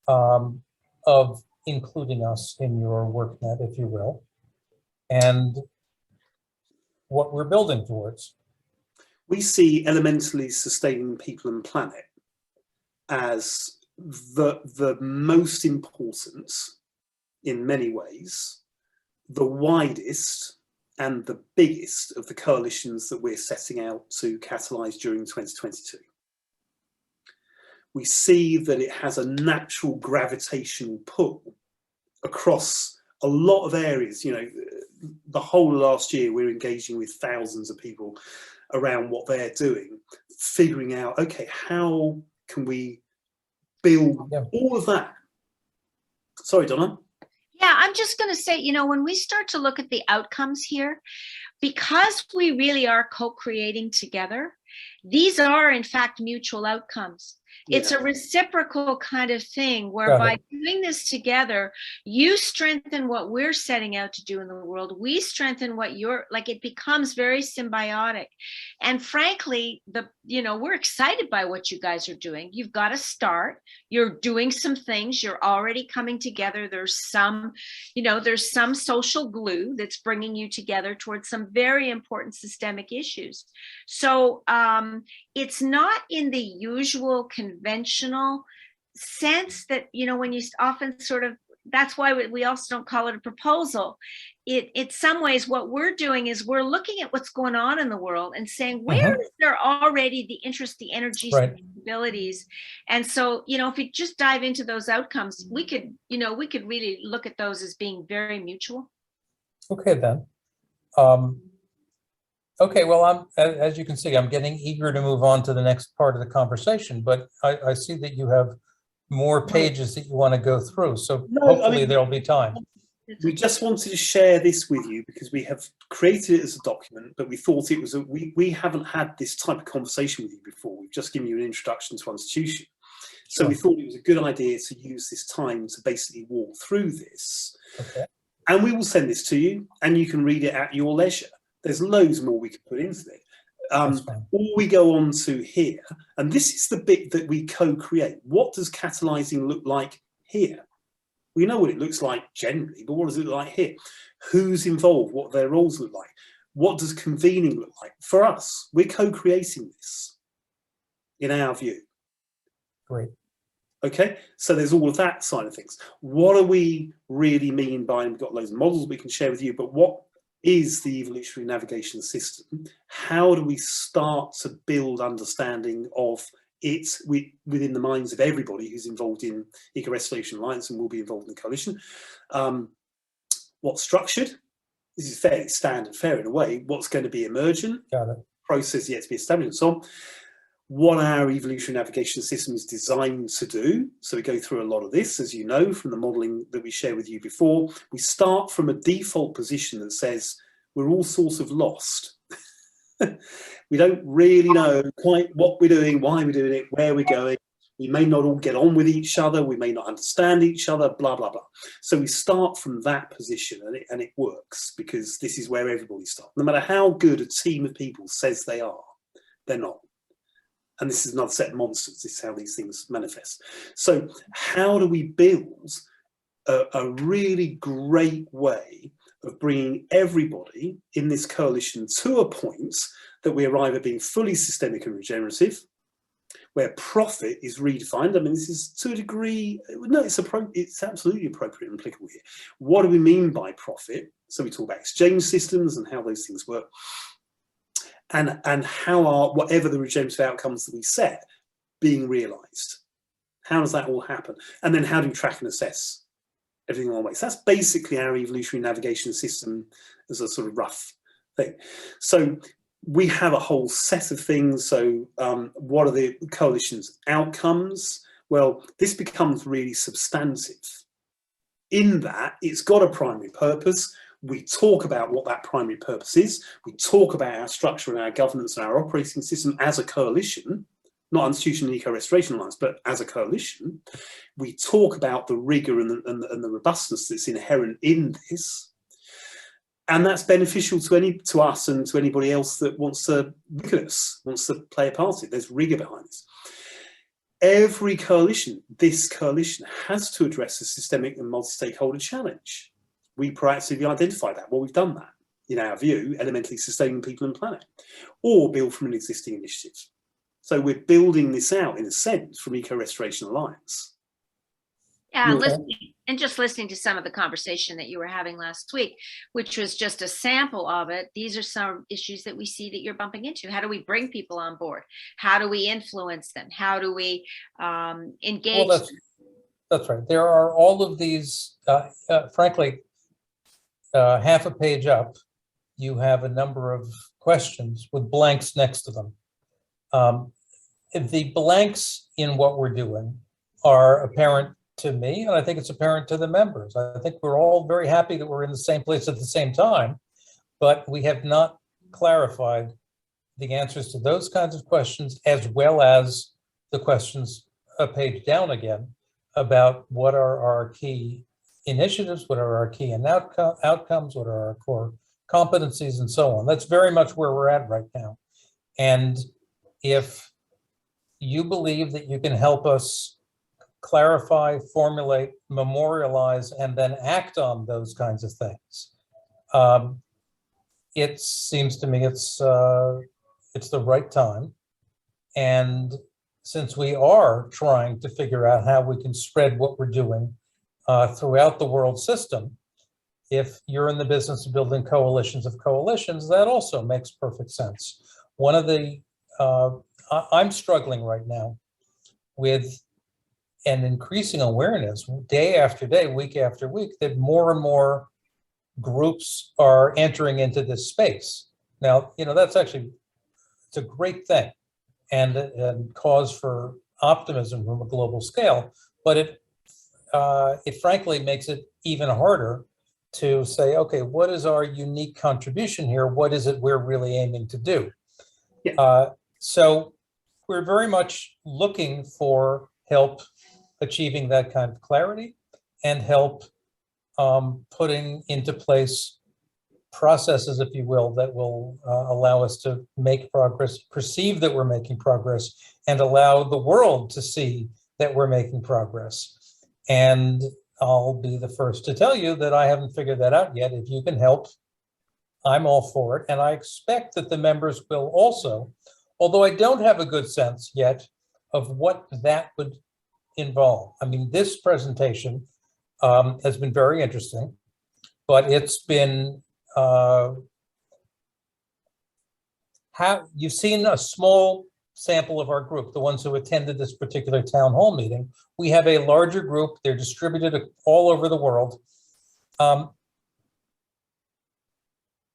of including us in your WorkNet, if you will, and what we're building towards. We see elementally sustaining people and planet as the most important in many ways, the widest and the biggest of the coalitions that we're setting out to catalyse during 2022. We see that it has a natural gravitational pull across a lot of areas. You know, the whole of last year we're engaging with thousands of people around what they're doing, figuring out, okay, how can we build all of that? Sorry, Donna. Yeah, I'm just going to say, you know, when we start to look at the outcomes here, because we really are co-creating together, these are in fact mutual outcomes. It's a reciprocal kind of thing where by doing this together, you strengthen what we're setting out to do in the world. We strengthen what you're, like, it becomes very symbiotic. And frankly, we're excited by what you guys are doing. You've got to start. You're doing some things. You're already coming together. There's some social glue that's bringing you together towards some very important systemic issues. So it's not in the usual conventional sense that, you know, when you often sort of, that's why we also don't call it a proposal. In some ways, what we're doing is we're looking at what's going on in the world and saying, where is there already the interest, the energy, the abilities? And so, you know, if we just dive into those outcomes, we could really look at those as being very mutual. Okay, then. Okay, well, as you can see, I'm getting eager to move on to the next part of the conversation, but I see that you have more pages that you want to go through, so hopefully there'll be time. We just wanted to share this with you because we have created it as a document, but we thought it was we haven't had this type of conversation with you before. We've just given you an introduction to Unstitution. So we thought it was a good idea to use this time to basically walk through this. Okay. And we will send this to you and you can read it at your leisure. There's loads more we could put into it. All we go on to here, and this is the bit that we co-create. What does catalyzing look like here? We know what it looks like generally, but what does it look like here? Who's involved? What their roles look like? What does convening look like? For us, we're co-creating this in our view. Great. Okay, so there's all of that side of things. What do we really mean by, and we've got loads of models we can share with you, but what is the evolutionary navigation system? How do we start to build understanding of it within the minds of everybody who's involved in Eco Restoration Alliance and will be involved in the coalition? What's structured? This is fairly standard, fair in a way. What's going to be emergent? Got it. Process yet to be established and so on. what our evolutionary navigation system is designed to do. So we go through a lot of this, as you know, from the modeling that we shared with you before. We start from a default position that says we're all sort of lost. We don't really know quite what we're doing, why we're doing it, where we're going. We may not all get on with each other. We may not understand each other, blah, blah, blah. So we start from that position, and it works because this is where everybody starts. No matter how good a team of people says they are, they're not. And this is another set of monsters. This is how these things manifest. So how do we build a really great way of bringing everybody in this coalition to a point that we arrive at being fully systemic and regenerative, where profit is redefined? I mean, this is to a degree, no, it's absolutely appropriate and applicable here. What do we mean by profit? So we talk about exchange systems and how those things work, and how are whatever the regenerative outcomes that we set being realized? How does that all happen? And then how do we track and assess everything along the way? So that's basically our evolutionary navigation system as a sort of rough thing. So we have a whole set of things. So what are the coalition's outcomes? Well, this becomes really substantive in that it's got a primary purpose. We talk about what that primary purpose is. We talk about our structure and our governance and our operating system as a coalition, not Unstitution and Eco-Restoration Alliance, but as a coalition. We talk about the rigor and the robustness that's inherent in this. And that's beneficial to us and to anybody else that wants to look at us, wants to play a part in it. There's rigor behind this. Every coalition, this coalition, has to address a systemic and multi-stakeholder challenge. We proactively identify that. Well, we've done that, in our view, elementally sustaining people and planet, or build from an existing initiative. So we're building this out, in a sense, from Eco-Restoration Alliance. Yeah, just listening to some of the conversation that you were having last week, which was just a sample of it. These are some issues that we see that you're bumping into. How do we bring people on board? How do we influence them? How do we engage? Well, that's right. There are all of these, frankly, half a page up, you have a number of questions with blanks next to them. The blanks in what we're doing are apparent to me, and I think it's apparent to the members. I think we're all very happy that we're in the same place at the same time, but we have not clarified the answers to those kinds of questions, as well as the questions a page down again about what are our key initiatives, what are our key outcomes, what are our core competencies, and so on. That's very much where we're at right now. And if you believe that you can help us clarify, formulate, memorialize, and then act on those kinds of things, it seems to me it's the right time. And since we are trying to figure out how we can spread what we're doing throughout the world system, if you're in the business of building coalitions of coalitions, that also makes perfect sense. One of the, I'm struggling right now with an increasing awareness day after day, week after week, that more and more groups are entering into this space. Now, that's actually, it's a great thing and cause for optimism from a global scale, but it frankly makes it even harder to say, okay, what is our unique contribution here? What is it we're really aiming to do? Yeah. So we're very much looking for help achieving that kind of clarity and help putting into place processes, if you will, that will allow us to make progress, perceive that we're making progress, and allow the world to see that we're making progress. And I'll be the first to tell you that I haven't figured that out yet. If you can help, I'm all for it. And I expect that the members will also, although I don't have a good sense yet of what that would involve. I mean, this presentation has been very interesting, but it's been, you've seen a small sample of our group, the ones who attended this particular town hall meeting. We have a larger group. They're distributed all over the world.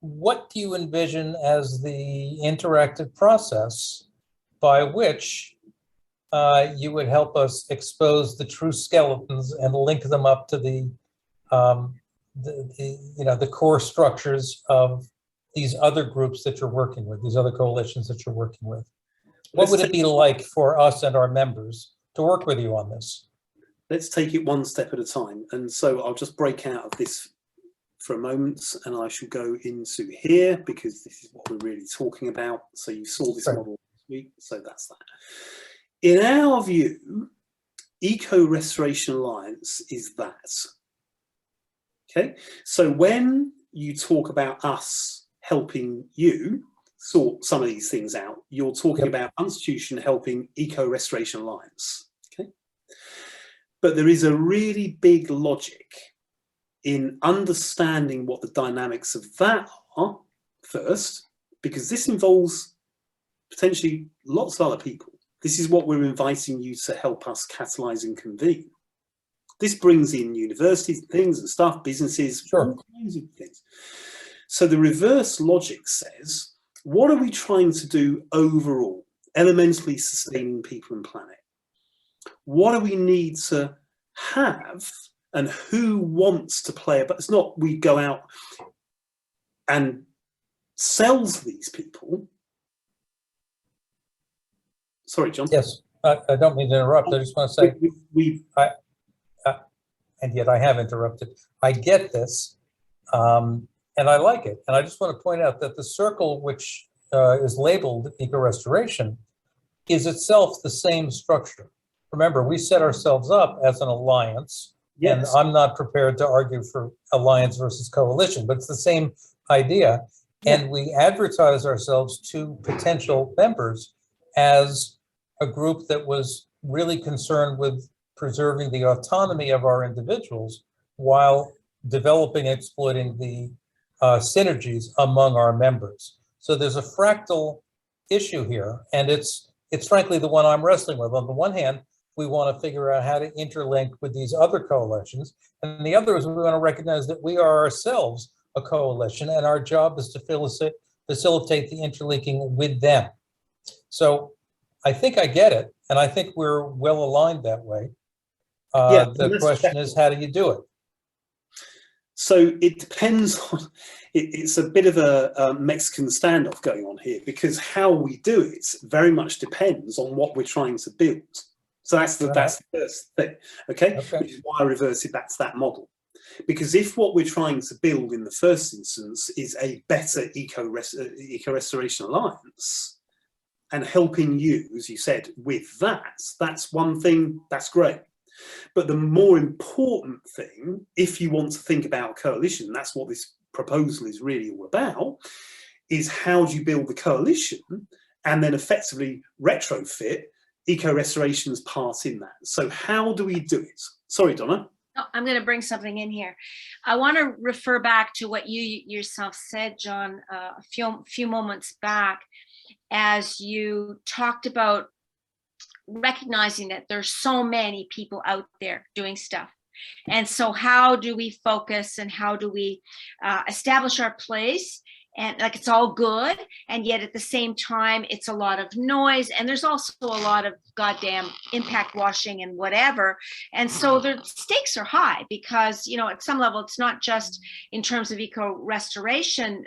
What do you envision as the interactive process by which you would help us expose the true skeletons and link them up to the core structures of these other groups that you're working with, these other coalitions that you're working with. What would it be like for us and our members to work with you on this? Let's take it one step at a time. And so I'll just break out of this for a moment and I shall go into here because this is what we're really talking about. So you saw this model this week, so that's that. In our view, Eco Restoration Alliance is that. Okay, so when you talk about us helping you sort some of these things out, you're talking about Unstitution helping Eco Restoration Alliance. Okay, but there is a really big logic in understanding what the dynamics of that are first, because this involves potentially lots of other people. This is what we're inviting you to help us catalyze and convene. This brings in universities and things and stuff, businesses, all kinds of things. So the reverse logic says, what are we trying to do overall, elementally sustaining people and planet? What do we need to have and who wants to play it? But it's not we go out and sells these people. Sorry, John. Yes, I don't mean to interrupt. I just want to say, and yet I have interrupted. I get this, and I like it. And I just want to point out that the circle, which is labeled Eco Restoration, is itself the same structure. Remember, we set ourselves up as an alliance, and I'm not prepared to argue for alliance versus coalition, but it's the same idea. And we advertise ourselves to potential members as a group that was really concerned with preserving the autonomy of our individuals while developing and exploiting the synergies among our members. So there's a fractal issue here, and it's frankly the one I'm wrestling with. On the one hand, we want to figure out how to interlink with these other coalitions, and the other is we want to recognize that we are ourselves a coalition, and our job is to facilitate the interlinking with them. So I think I get it, and I think we're well aligned that way. The question is, how do you do it? So it depends on, it's a bit of a Mexican standoff going on here, because how we do it very much depends on what we're trying to build. So that's the first thing, okay? Which is why I reverted back to that model. Because if what we're trying to build in the first instance is a better Eco Restoration Alliance, and helping you, as you said, with that, that's one thing, that's great. But the more important thing, if you want to think about coalition, that's what this proposal is really all about, is how do you build the coalition and then effectively retrofit Eco Restoration's part in that. So how do we do it? Sorry, Donna. I'm going to bring something in here. I want to refer back to what you yourself said, John, a few moments back, as you talked about recognizing that there's so many people out there doing stuff. And so how do we focus and how do we establish our place? And like, it's all good, and yet at the same time, it's a lot of noise, and there's also a lot of goddamn impact washing and whatever. And so the stakes are high because, you know, at some level, it's not just in terms of eco restoration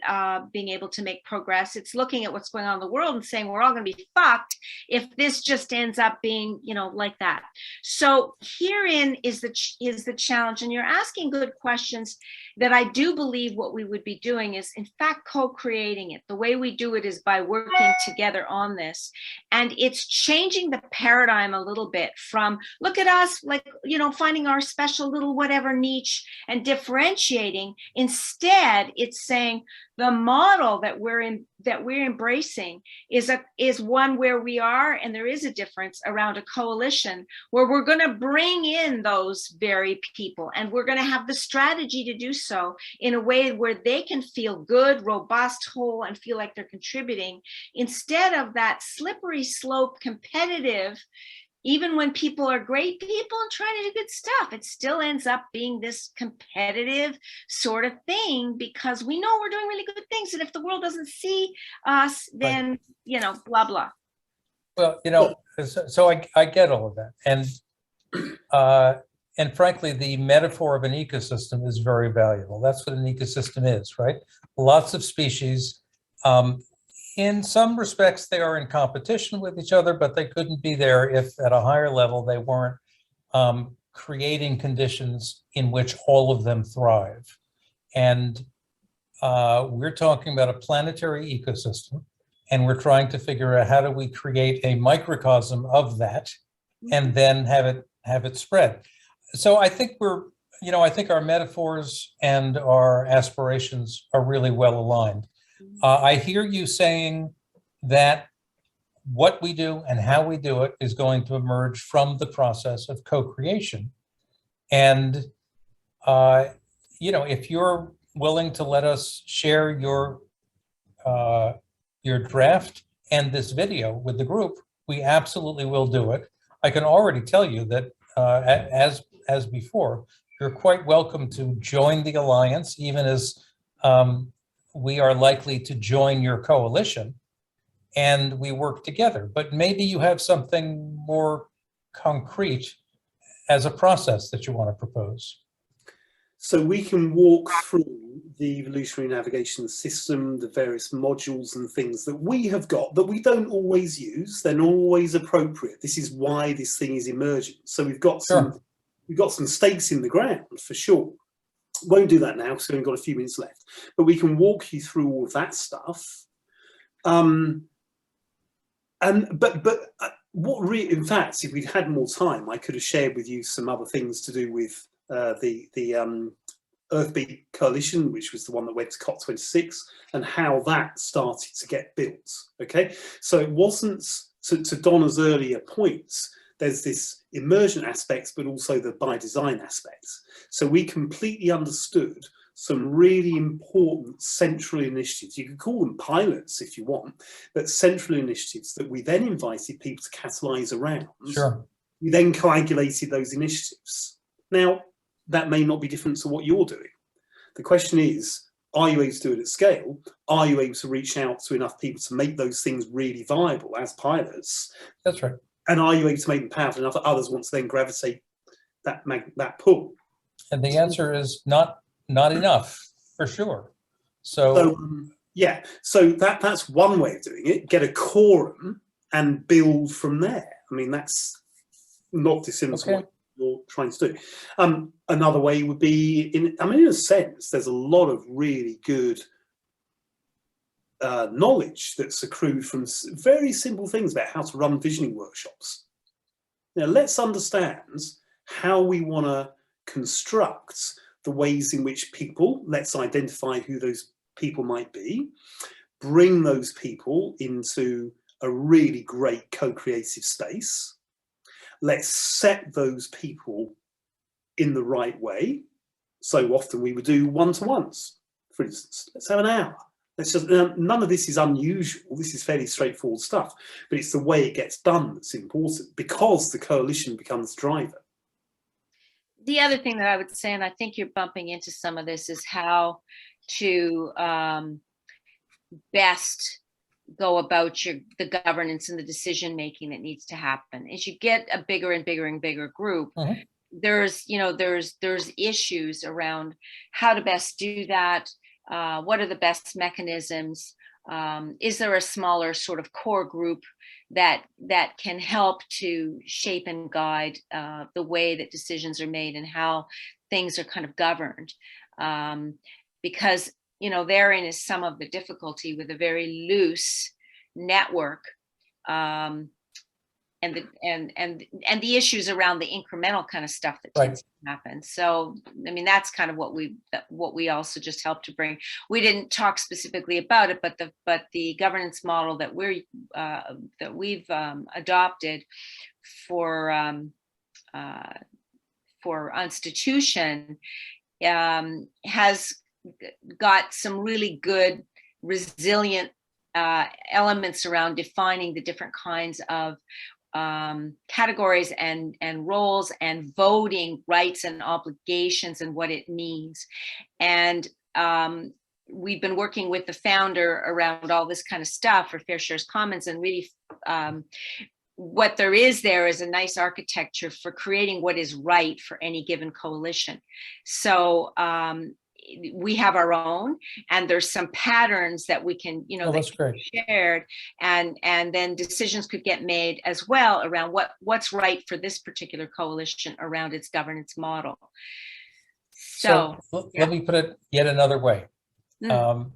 being able to make progress. It's looking at what's going on in the world and saying we're all going to be fucked if this just ends up being, you know, like that. So herein is the challenge, and you're asking good questions that I do believe what we would be doing is, in fact, co-creating it. The way we do it is by working together on this. And it's changing the paradigm a little bit from, look at us, like, you know, finding our special little whatever niche and differentiating. Instead, it's saying the model that we're embracing is one where we are, and there is a difference around a coalition where we're going to bring in those very people, and we're going to have the strategy to do so in a way where they can feel good, robust, whole, and feel like they're contributing, instead of that slippery slope competitive. Even when people are great people and trying to do good stuff, it still ends up being this competitive sort of thing because we know we're doing really good things. And if the world doesn't see us, then, you know, blah, blah. Well, so I get all of that. And frankly, the metaphor of an ecosystem is very valuable. That's what an ecosystem is, right? Lots of species. In some respects, they are in competition with each other, but they couldn't be there if at a higher level they weren't creating conditions in which all of them thrive. And we're talking about a planetary ecosystem, and we're trying to figure out how do we create a microcosm of that and then have it spread. So I think I think our metaphors and our aspirations are really well aligned. I hear you saying that what we do and how we do it is going to emerge from the process of co-creation. And, if you're willing to let us share your draft and this video with the group, we absolutely will do it. I can already tell you that as before, you're quite welcome to join the alliance, even as we are likely to join your coalition, and we work together. But maybe you have something more concrete as a process that you want to propose. So we can walk through the evolutionary navigation system, the various modules and things that we have got that we don't always use. They're not always appropriate. This is why this thing is emerging. So we've got some stakes in the ground for sure. Won't do that now because we've only got a few minutes left. But we can walk you through all of that stuff. In fact, if we'd had more time, I could have shared with you some other things to do with the Earthbeat Coalition, which was the one that went to COP26, and how that started to get built. Okay, so it wasn't to Donna's earlier points. There's this immersion aspects, but also the by design aspects. So we completely understood some really important central initiatives. You could call them pilots if you want, but central initiatives that we then invited people to catalyse around. Sure. We then coagulated those initiatives. Now, that may not be different to what you're doing. The question is, are you able to do it at scale? Are you able to reach out to enough people to make those things really viable as pilots? That's right. And are you able to make them powerful enough that others want to then gravitate that pull? And the answer is not enough, for sure. So that's one way of doing it. Get a quorum and build from there. I mean, that's not dissimilar to what you're trying to do. Another way would be, in a sense, there's a lot of really good knowledge that's accrued from very simple things about how to run visioning workshops. Now, let's understand how we want to construct the ways in which let's identify who those people might be, bring those people into a really great co-creative space. Let's set those people in the right way. So often we would do one-to-ones, for instance. Let's have an hour. None of this is unusual. This is fairly straightforward stuff, but it's the way it gets done that's important because the coalition becomes the driver. The other thing that I would say, and I think you're bumping into some of this, is how to best go about the governance and the decision making that needs to happen. As you get a bigger and bigger and bigger group, there's issues around how to best do that. What are the best mechanisms? Is there a smaller sort of core group that can help to shape and guide the way that decisions are made and how things are kind of governed? Because therein is some of the difficulty with a very loose network, and the issues around the incremental kind of stuff that tends to happen. So, I mean, that's kind of what we also just helped to bring. We didn't talk specifically about it, but the governance model that we've adopted for Unstitution has got some really good, resilient elements around defining the different kinds of categories and roles and voting rights and obligations and what it means. And we've been working with the founder around all this kind of stuff for Fair Shares Commons, and really what there is a nice architecture for creating what is right for any given coalition. So we have our own, and there's some patterns that we can, that's great. Shared, and then decisions could get made as well around what's right for this particular coalition around its governance model. So let me put it yet another way. I'm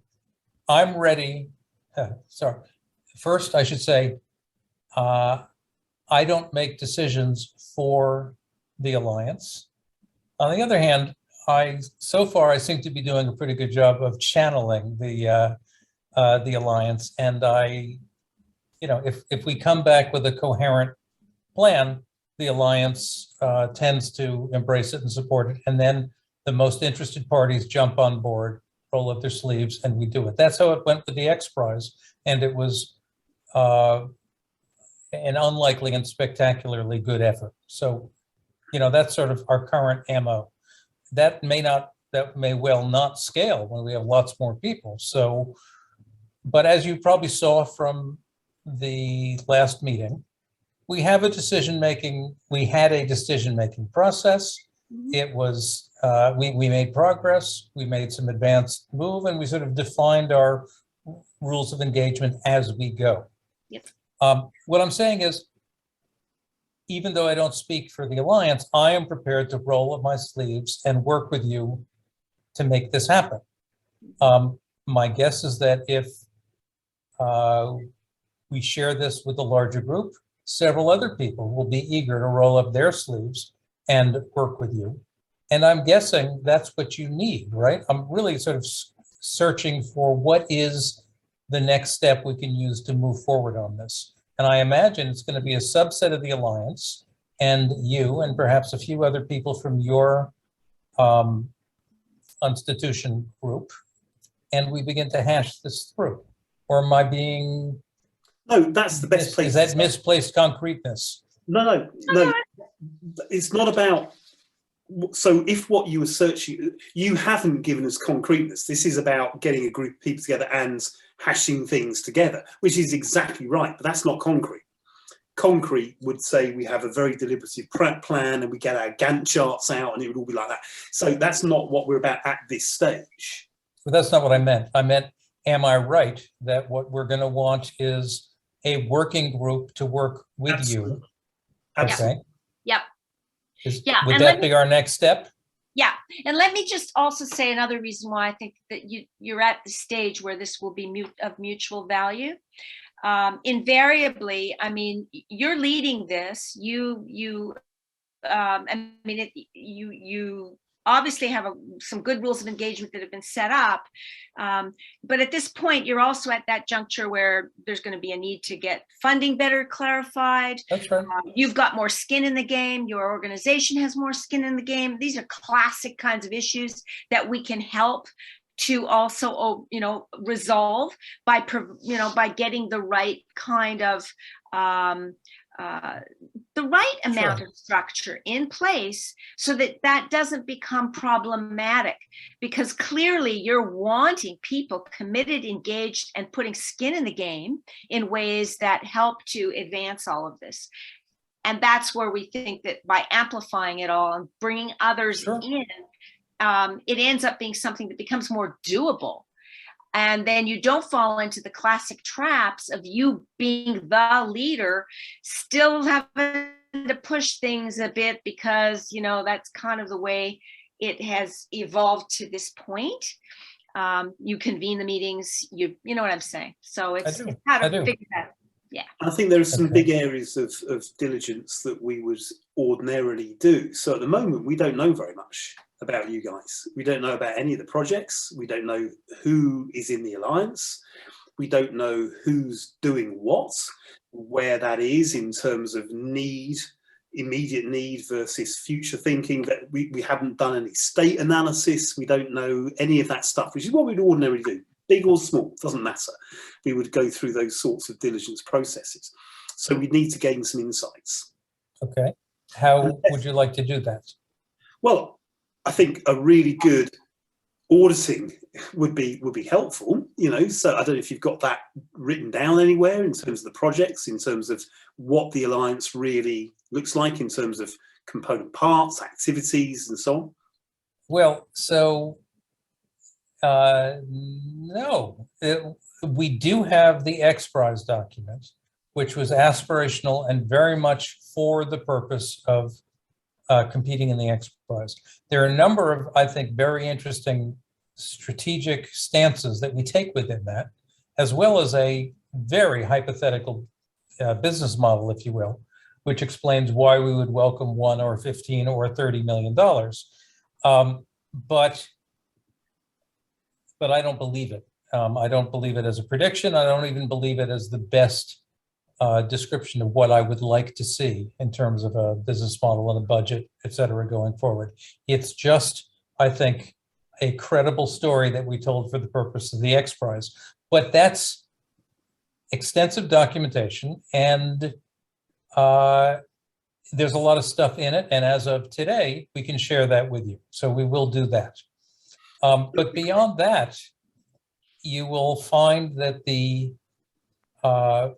ready. Sorry. First, I should say, I don't make decisions for the Alliance. On the other hand, so far I seem to be doing a pretty good job of channeling the Alliance. And if we come back with a coherent plan, the Alliance tends to embrace it and support it. And then the most interested parties jump on board, roll up their sleeves, and we do it. That's how it went with the X Prize. And it was an unlikely and spectacularly good effort. So, that's sort of our current MO. That may well not scale when we have lots more people. So, but as you probably saw from the last meeting, we had a decision-making process. It was, we made progress, we made some advanced move, and we sort of defined our rules of engagement as we go. Yep. What I'm saying is, even though I don't speak for the Alliance, I am prepared to roll up my sleeves and work with you to make this happen. My guess is that if we share this with the larger group, several other people will be eager to roll up their sleeves and work with you. And I'm guessing that's what you need, right? I'm really sort of searching for what is the next step we can use to move forward on this. And I imagine it's going to be a subset of the Alliance and you and perhaps a few other people from your Unstitution group. And we begin to hash this through. Or am I being... No, that's the best place. Is that misplaced concreteness? No. It's not about... So if what you were searching, you haven't given us concreteness. This is about getting a group of people together and hashing things together, which is exactly right, but that's not concrete. Concrete would say we have a very deliberative plan and we get our Gantt charts out and it would all be like that. So that's not what we're about at this stage. But that's not what I meant. I meant, am I right that what we're going to want is a working group to work with Absolutely. you? Absolutely. Okay. Yep. Would that be our next step? Yeah, and let me just also say another reason why I think that you're at the stage where this will be of mutual value. Invariably, I mean, you're leading this. You obviously have some good rules of engagement that have been set up. But at this point, you're also at that juncture where there's going to be a need to get funding better clarified. That's right. You've got more skin in the game. Your organization has more skin in the game. These are classic kinds of issues that we can help to also, resolve by getting the right kind of the right amount of structure in place so that doesn't become problematic, because clearly you're wanting people committed, engaged, and putting skin in the game in ways that help to advance all of this. And that's where we think that by amplifying it all and bringing others in, it ends up being something that becomes more doable. And then you don't fall into the classic traps of you being the leader, still having to push things a bit because, that's kind of the way it has evolved to this point. You convene the meetings, you know what I'm saying? So it's how to figure that. Yeah. I think there are some big areas of diligence that we would ordinarily do. So at the moment, we don't know very much about you guys. We don't know about any of the projects. We don't know who is in the Alliance. We don't know who's doing what, where that is in terms of need, immediate need versus future thinking. That we haven't done any state analysis. We don't know any of that stuff, which is what we'd ordinarily do. Big or small, doesn't matter. We would go through those sorts of diligence processes. So we need to gain some insights. Okay. How would you like to do that? Well, I think a really good auditing would be helpful, you know. So I don't know if you've got that written down anywhere in terms of the projects, in terms of what the Alliance really looks like in terms of component parts, activities, and so on. Well, so no, we do have the X Prize document, which was aspirational and very much for the purpose of competing in the X Prize. There are a number of, I think, very interesting strategic stances that we take within that, as well as a very hypothetical business model, if you will, which explains why we would welcome $1 or $15 or $30 million. But I don't believe it. I don't believe it as a prediction. I don't even believe it as the best description of what I would like to see in terms of a business model and a budget, et cetera, going forward. It's just, I think, a credible story that we told for the purpose of the X Prize. But that's extensive documentation, and there's a lot of stuff in it. And as of today, we can share that with you. So we will do that. But beyond that, you will find that the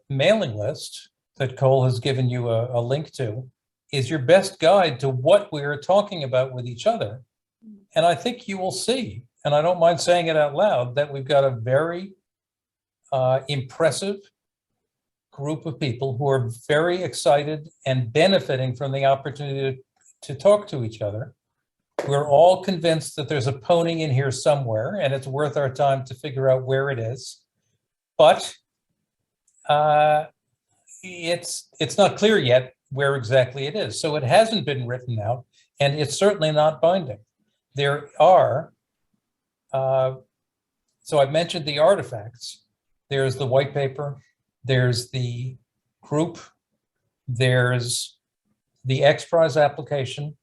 mailing list that Cole has given you a link to is your best guide to what we're talking about with each other. And I think you will see, and I don't mind saying it out loud, that we've got a very impressive group of people who are very excited and benefiting from the opportunity to talk to each other. We're all convinced that there's a pony in here somewhere, and it's worth our time to figure out where it is. But it's not clear yet where exactly it is. So it hasn't been written out, and it's certainly not binding. There are, so I mentioned the artifacts. There's the white paper, there's the group, there's the X Prize application,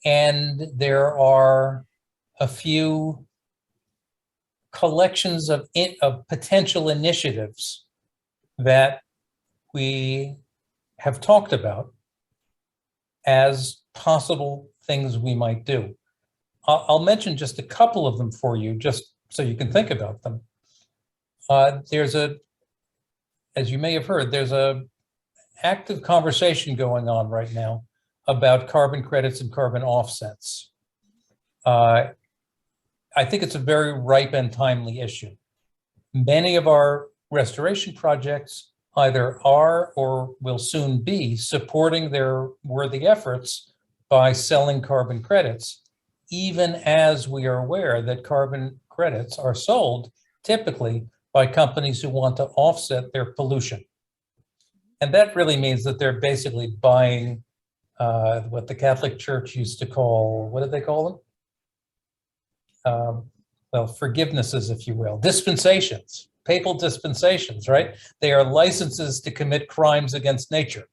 and there are a few collections of potential initiatives that we have talked about as possible things we might do. I'll mention just a couple of them for you, just so you can think about them. As you may have heard, there's a active conversation going on right now about carbon credits and carbon offsets. I think it's a very ripe and timely issue. Many of our restoration projects either are or will soon be supporting their worthy efforts by selling carbon credits, even as we are aware that carbon credits are sold typically by companies who want to offset their pollution. And that really means that they're basically buying what the Catholic Church used to call, what did they call them? Well, forgivenesses, if you will, dispensations, papal dispensations, right? They are licenses to commit crimes against nature.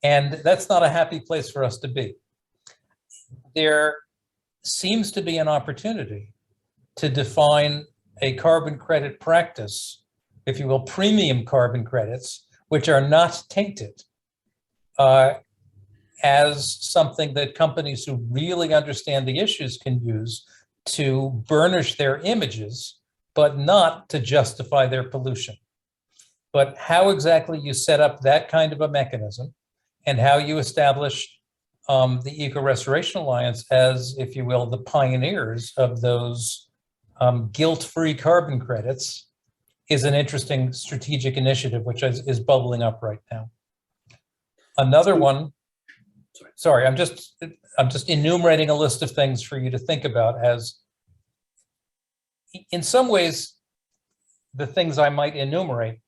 And that's not a happy place for us to be. There seems to be an opportunity to define a carbon credit practice, if you will, premium carbon credits, which are not tainted, as something that companies who really understand the issues can use to burnish their images, but not to justify their pollution. But how exactly you set up that kind of a mechanism and how you establish the Eco Restoration Alliance as, if you will, the pioneers of those guilt-free carbon credits is an interesting strategic initiative, which is bubbling up right now. Another one, sorry, I'm just enumerating a list of things for you to think about, as in some ways, the things I might enumerate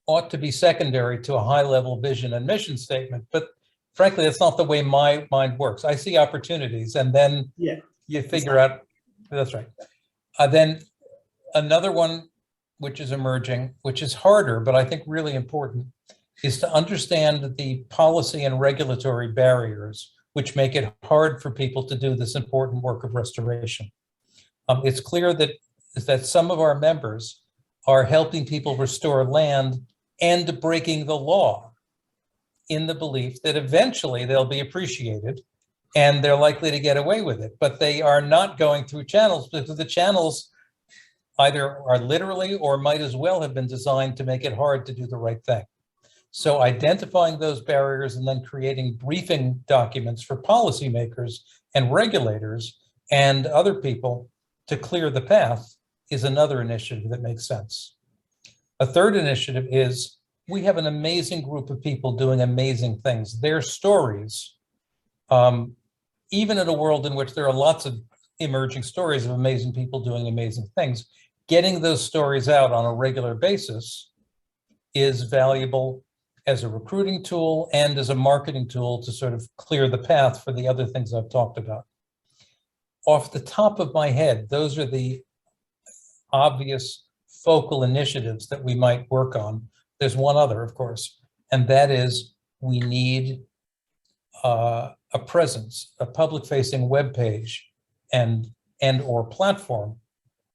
ought to be secondary to a high-level vision and mission statement, but frankly, that's not the way my mind works. I see opportunities, and then you figure out, that's right. Then another one which is emerging, which is harder, but I think really important, is to understand the policy and regulatory barriers which make it hard for people to do this important work of restoration. It's clear that some of our members are helping people restore land and breaking the law in the belief that eventually they'll be appreciated and they're likely to get away with it, but they are not going through channels because the channels either are literally or might as well have been designed to make it hard to do the right thing. So identifying those barriers and then creating briefing documents for policymakers and regulators and other people to clear the path is another initiative that makes sense. A third initiative is we have an amazing group of people doing amazing things. Their stories, even in a world in which there are lots of emerging stories of amazing people doing amazing things, getting those stories out on a regular basis is valuable as a recruiting tool and as a marketing tool to sort of clear the path for the other things I've talked about. Off the top of my head, those are the obvious focal initiatives that we might work on. There's one other, of course, and that is we need a presence, a public-facing web page and or platform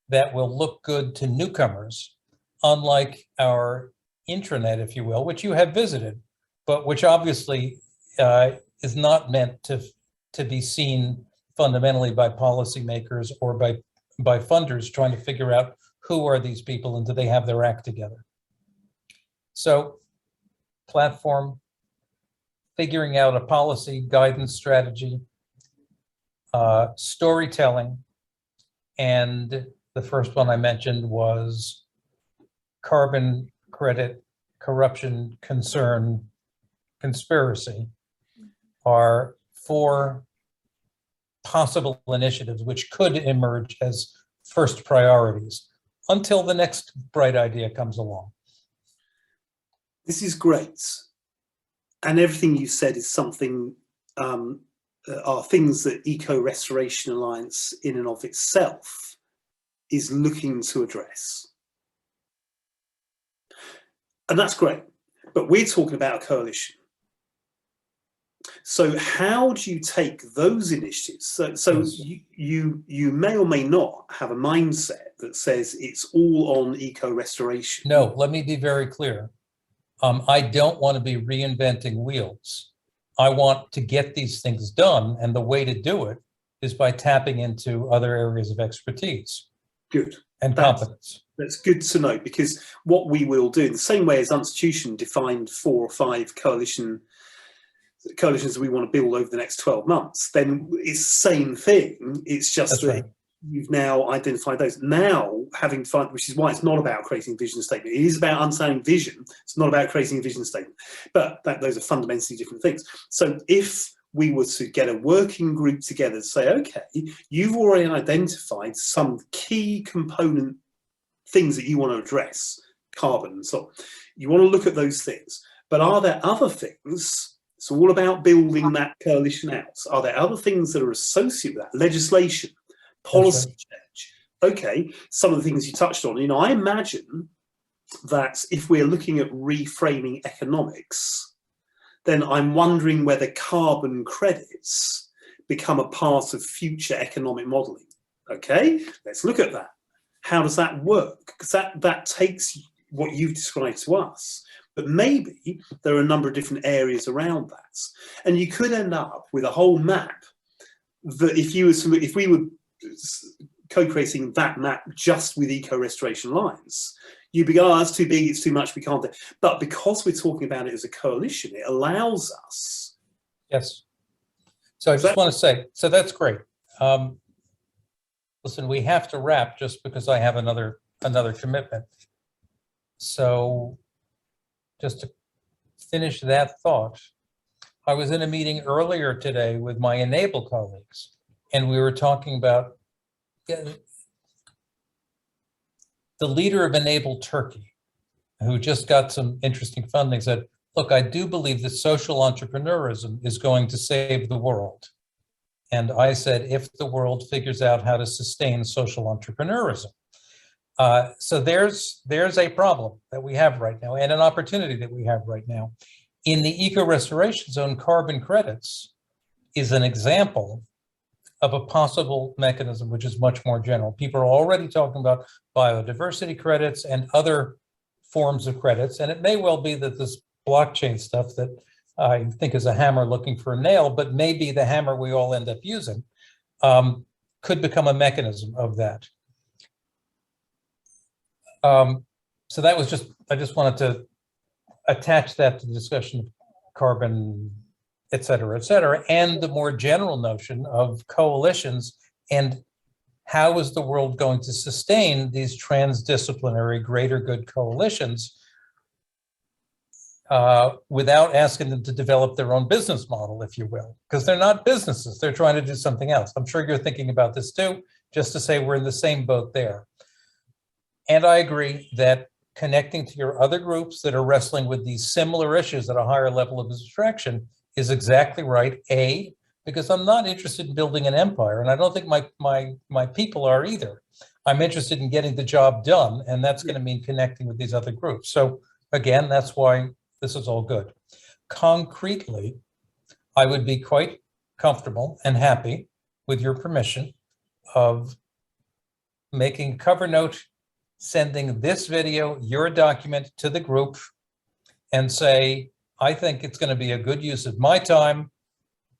that will look good to newcomers, unlike our intranet, if you will, which you have visited, but which obviously is not meant to be seen fundamentally by policymakers or by funders trying to figure out who are these people and do they have their act together. So platform, figuring out a policy guidance strategy, storytelling, and the first one I mentioned was carbon credit, corruption, concern, conspiracy are 4 possible initiatives which could emerge as first priorities until the next bright idea comes along. This is great. And everything you said is something, are things that Eco Restoration Alliance in and of itself is looking to address. And that's great, but we're talking about a coalition. So how do you take those initiatives? So Yes. you may or may not have a mindset that says it's all on eco restoration. No, let me be very clear. I don't want to be reinventing wheels. I want to get these things done, and the way to do it is by tapping into other areas of expertise. Good. And competence. That's good to know, because what we will do, in the same way as Unstitution defined 4 or 5 coalitions that we want to build over the next 12 months, then it's the same thing. It's just That's that right. you've now identified those. Now, having defined, which is why it's not about creating a vision statement. It is about understanding vision. It's not about creating a vision statement. But those are fundamentally different things. So if we were to get a working group together to say, okay, you've already identified some key component things that you want to address, carbon and so on. You want to look at those things. But are there other things? It's all about building that coalition out. Are there other things that are associated with that? Legislation, policy change. Okay, some of the things you touched on. You know, I imagine that if we're looking at reframing economics, then I'm wondering whether carbon credits become a part of future economic modelling. Okay, let's look at that. How does that work? Because that takes what you've described to us, but maybe there are a number of different areas around that. And you could end up with a whole map that if we were co-creating that map just with Eco Restoration Alliance, you'd be, oh, that's too big, it's too much, we can't do it. But because we're talking about it as a coalition, it allows us. Yes. So I just want to say, so that's great. Listen, we have to wrap just because I have another commitment. So just to finish that thought, I was in a meeting earlier today with my Enable colleagues, and we were talking about the leader of Enable Turkey, who just got some interesting funding, said, look, I do believe that social entrepreneurism is going to save the world. And I said, if the world figures out how to sustain social entrepreneurism. So there's a problem that we have right now and an opportunity that we have right now. In the Eco Restoration Zone, carbon credits is an example of a possible mechanism which is much more general. People are already talking about biodiversity credits and other forms of credits, and it may well be that this blockchain stuff that I think is a hammer looking for a nail, but maybe the hammer we all end up using could become a mechanism of that. So that was just, I just wanted to attach that to the discussion of carbon, et cetera, and the more general notion of coalitions and how is the world going to sustain these transdisciplinary greater good coalitions without asking them to develop their own business model, if you will, because they're not businesses, they're trying to do something else. I'm sure you're thinking about this too, just to say we're in the same boat there. And I agree that connecting to your other groups that are wrestling with these similar issues at a higher level of abstraction is exactly right. A, because I'm not interested in building an empire, and I don't think my people are either. I'm interested in getting the job done, and that's going to mean connecting with these other groups. So again, that's why this is all good. Concretely, I would be quite comfortable and happy, with your permission, of making a cover note, sending this video, your document, to the group and say, I think it's going to be a good use of my time,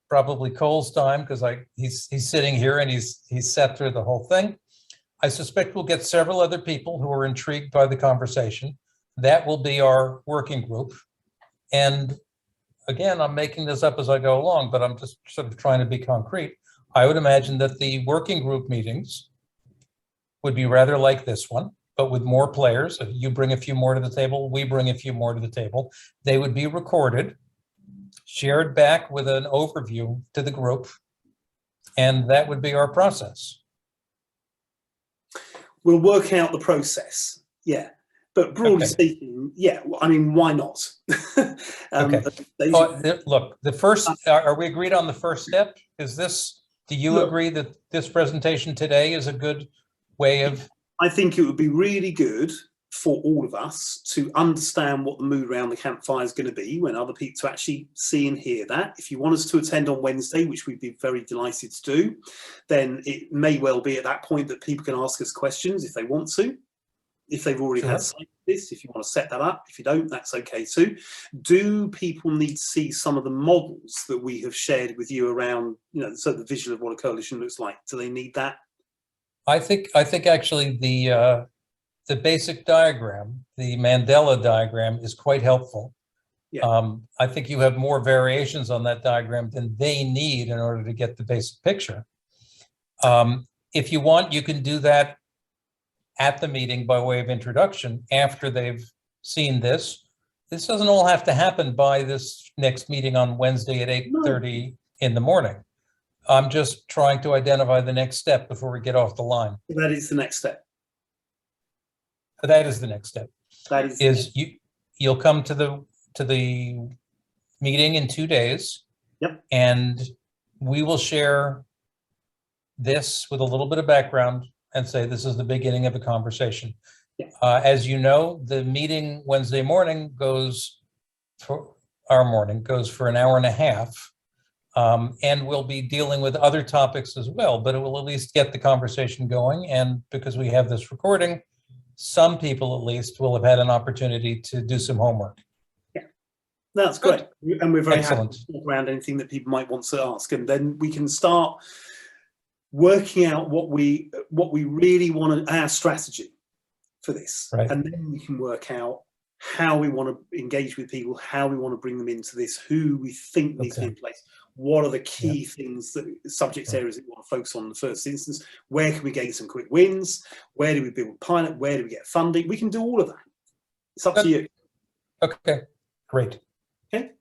probably Cole's time, because he's sitting here and he's sat through the whole thing. I suspect we'll get several other people who are intrigued by the conversation. That will be our working group. And again, I'm making this up as I go along, but I'm just sort of trying to be concrete. I would imagine that the working group meetings would be rather like this one, but with more players. If you bring a few more to the table, we bring a few more to the table. They would be recorded, shared back with an overview to the group, and that would be our process. We'll work out the process, yeah. But broadly speaking, yeah, I mean, why not? Okay. Look, the first, are we agreed on the first step? Is this, do you agree that this presentation today is a good way of? I think it would be really good for all of us to understand what the mood around the campfire is going to be when other people to actually see and hear that. If you want us to attend on Wednesday, which we'd be very delighted to do, then it may well be at that point that people can ask us questions if they want to, if they've already had sight of this. If you want to set that up, if you don't, that's okay too. Do people need to see some of the models that we have shared with you around, you know, so the vision of what a coalition looks like? Do they need that? I think actually the basic diagram, the Mandela diagram, is quite helpful. Yeah. I think you have more variations on that diagram than they need in order to get the basic picture. If you want, you can do that at the meeting by way of introduction after they've seen this. This doesn't all have to happen by this next meeting on Wednesday at 8:30 in the morning. I'm just trying to identify the next step before we get off the line. That is the next step. That is the next step. That is you'll come to the meeting in 2 days. Yep. And we will share this with a little bit of background and say this is the beginning of a conversation. Yeah. As you know, the meeting Wednesday morning goes for an hour and a half. And we'll be dealing with other topics as well, but it will at least get the conversation going. And because we have this recording, some people at least will have had an opportunity to do some homework. Yeah, that's great. And we're very Excellent. happy to talk around anything that people might want to ask. And then we can start working out what we really want, our strategy for this. Right. And then we can work out how we want to engage with people, how we want to bring them into this, who we think needs to be in place. What are the key things, that subject areas that we want to focus on in the first instance? Where can we gain some quick wins? Where do we build a pilot? Where do we get funding? We can do all of that. It's up to you. Okay, great. Okay.